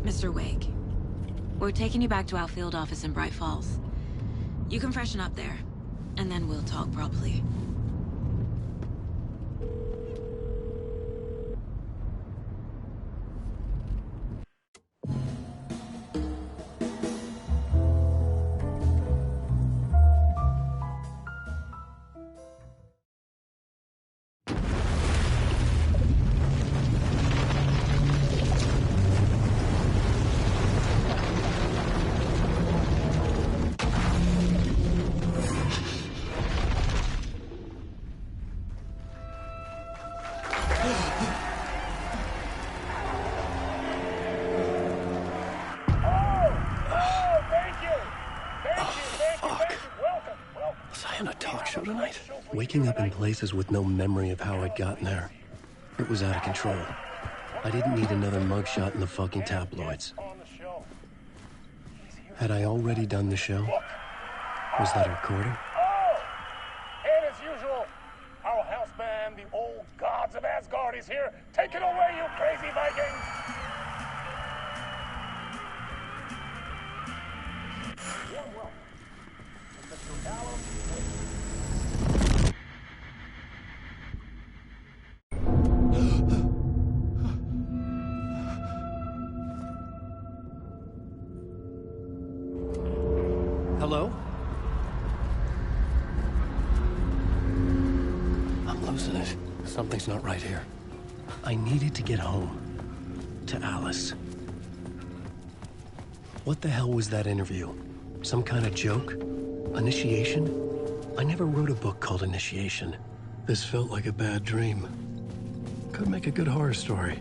Mr. Wake, we're taking you back to our field office in Bright Falls. You can freshen up there, and then we'll talk properly. Waking up in places with no memory of how I'd gotten there. It was out of control. I didn't need another mugshot in the fucking tabloids. Had I already done the show? Was that a recording? Oh! And as usual, our house band, the old gods of Asgard, is here. Take it away, you crazy Vikings! Warm welcome to Mr. Alan Wake. Hello? I'm losing it. Something's not right here. I needed to get home. To Alice. What the hell was that interview? Some kind of joke? Initiation? I never wrote a book called Initiation. This felt like a bad dream. Could make a good horror story.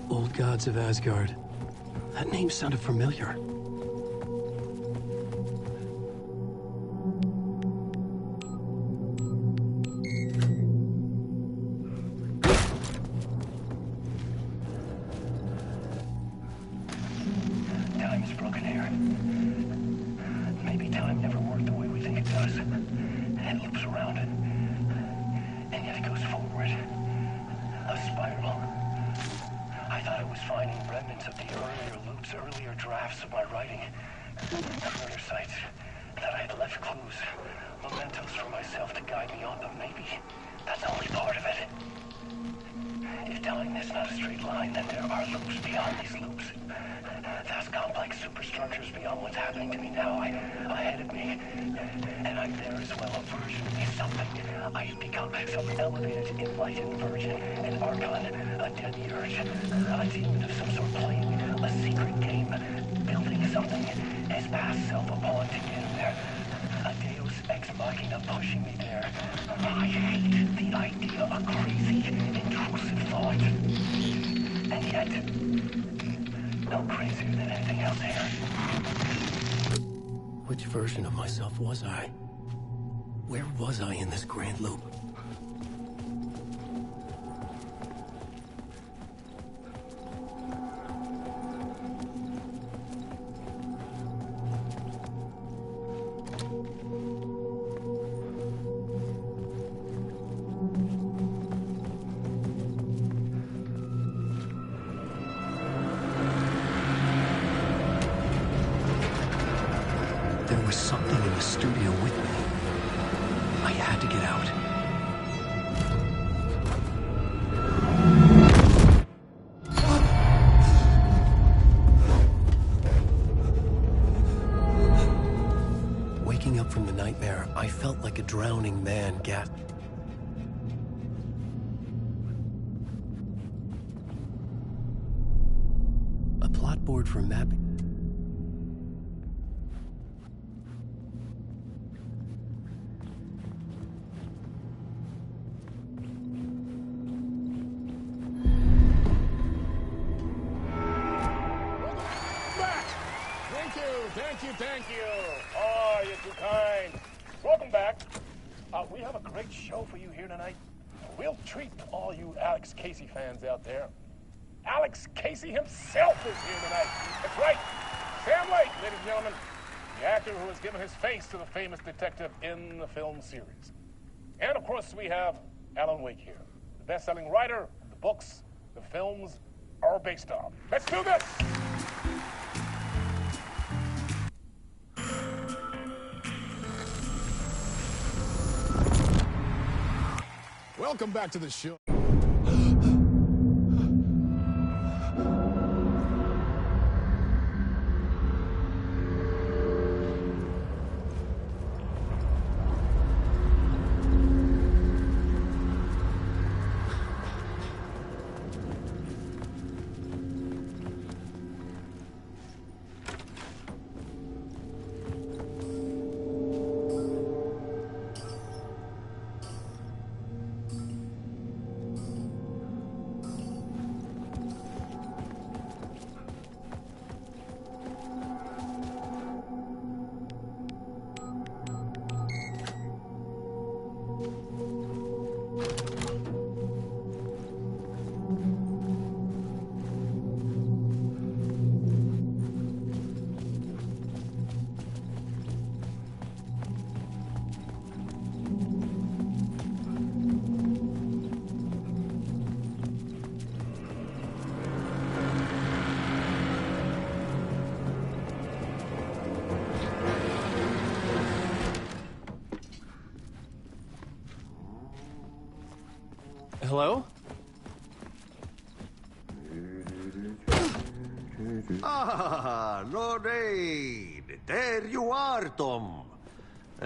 Old Gods of Asgard. That name sounded familiar. Which version of myself was I? Where was I in this grand loop? There was something in the studio with me. I had to get out. Waking up from the nightmare, I felt like a drowning man A plot board for mapping. Thank you. Oh, you're too kind. Welcome back. We have a great show for you here tonight. A real treat to all you Alex Casey fans out there. Alex Casey himself is here tonight. That's right. Sam Lake, ladies and gentlemen. The actor who has given his face to the famous detective in the film series. And, of course, we have Alan Wake here. The best-selling writer of the books the films are based on. Let's do this! Welcome back to the show. Hello? Ah, Lord Aid. There you are, Tom.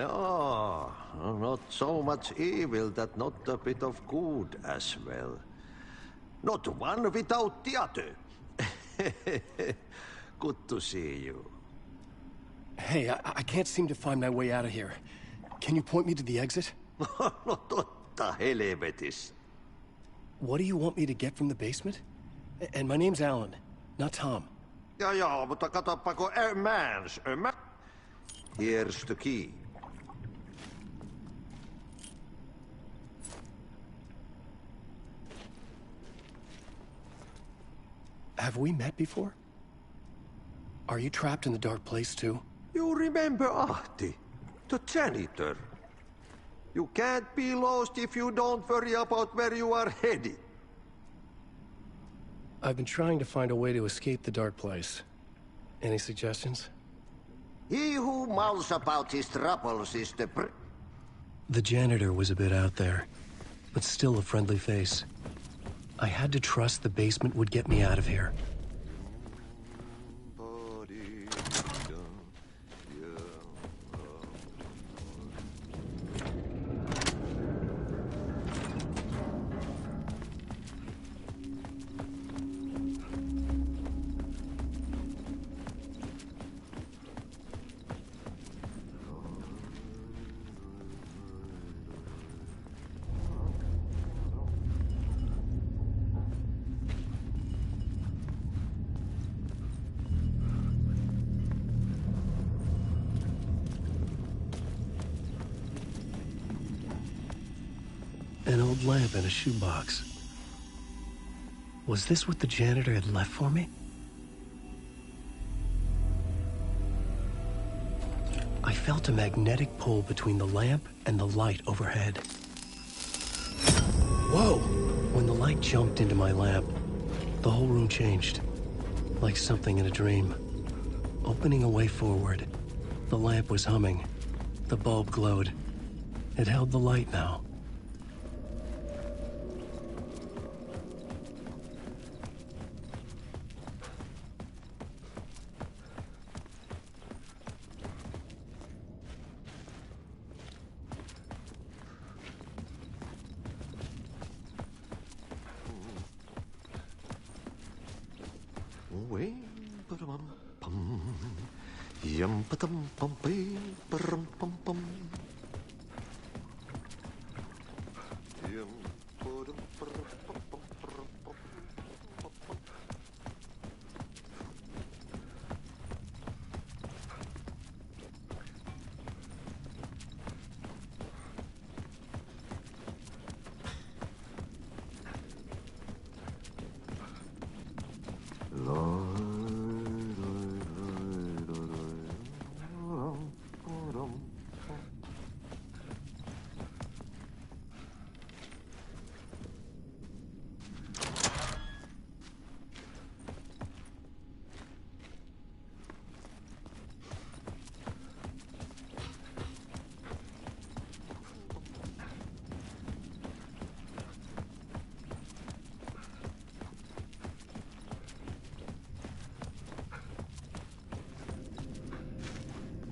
Oh, not so much evil that not a bit of good as well. Not one without the other. Good to see you. Hey, I can't seem to find my way out of here. Can you point me to the exit? No totta helvetis. What do you want me to get from the basement? And my name's Alan, not Tom. Ja, mutta katopako a man. Here's the key. Have we met before? Are you trapped in the dark place too? You remember Ahti, the janitor. You can't be lost if you don't worry about where you are headed. I've been trying to find a way to escape the dark place. Any suggestions? He who mouths about his troubles is the The janitor was a bit out there, but still a friendly face. I had to trust the basement would get me out of here. An old lamp in a shoebox. Was this what the janitor had left for me? I felt a magnetic pull between the lamp and the light overhead. Whoa! When the light jumped into my lamp, the whole room changed. Like something in a dream. Opening a way forward. The lamp was humming. The bulb glowed. It held the light now.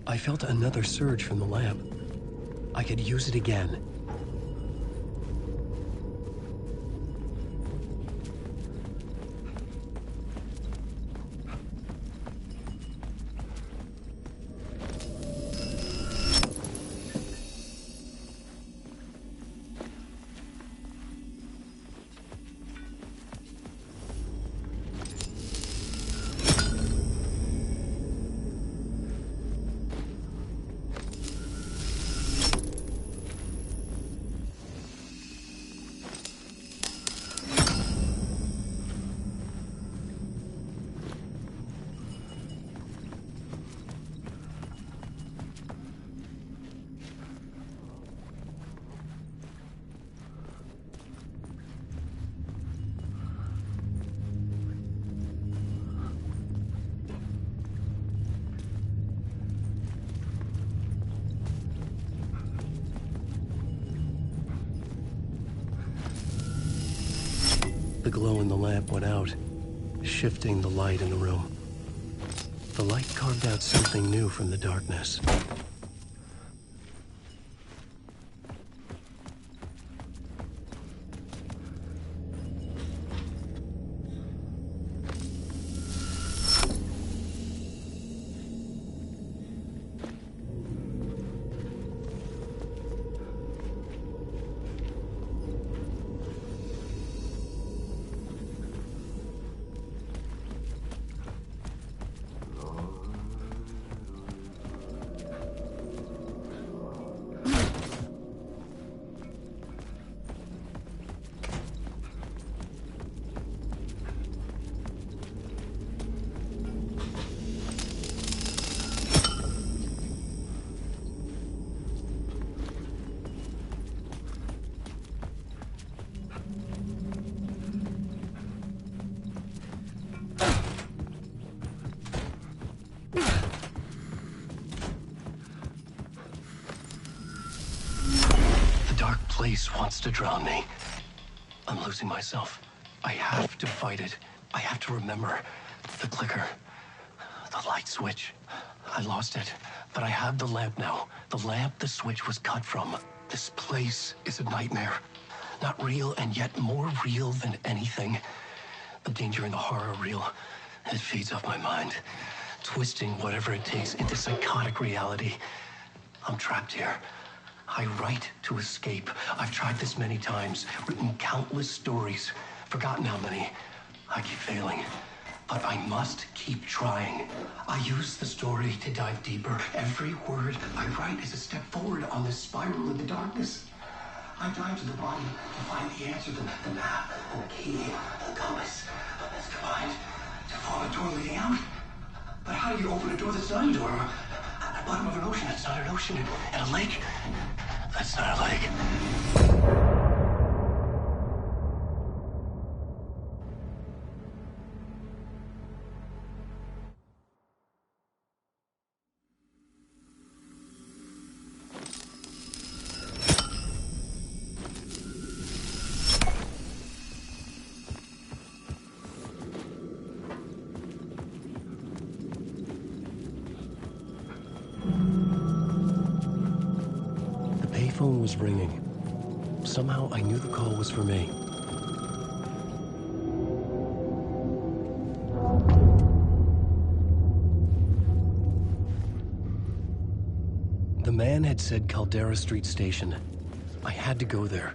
I felt another surge from the lamp. I could use it again. The glow in the lamp went out, shifting the light in the room. The light carved out something new from the darkness. place wants to drown me. I'm losing myself. I have to fight it. I have to remember. The clicker. The light switch. I lost it. But I have the lamp now. The lamp the switch was cut from. This place is a nightmare. Not real, and yet more real than anything. The danger and the horror are real. It feeds off my mind. Twisting whatever it takes into psychotic reality. I'm trapped here. I write to escape. I've tried this many times, written countless stories, forgotten how many. I keep failing, but I must keep trying. I use the story to dive deeper. Every word I write is a step forward on this spiral in the darkness. I dive to the bottom to find the answer, the map, and the key, and the compass. It's combined to form a door leading out. But how do you open a door that's not a door? At the bottom of an ocean, that's not an ocean. And a lake, that's not a lake. The phone was ringing. Somehow I knew the call was for me. The man had said Caldera Street Station. I had to go there.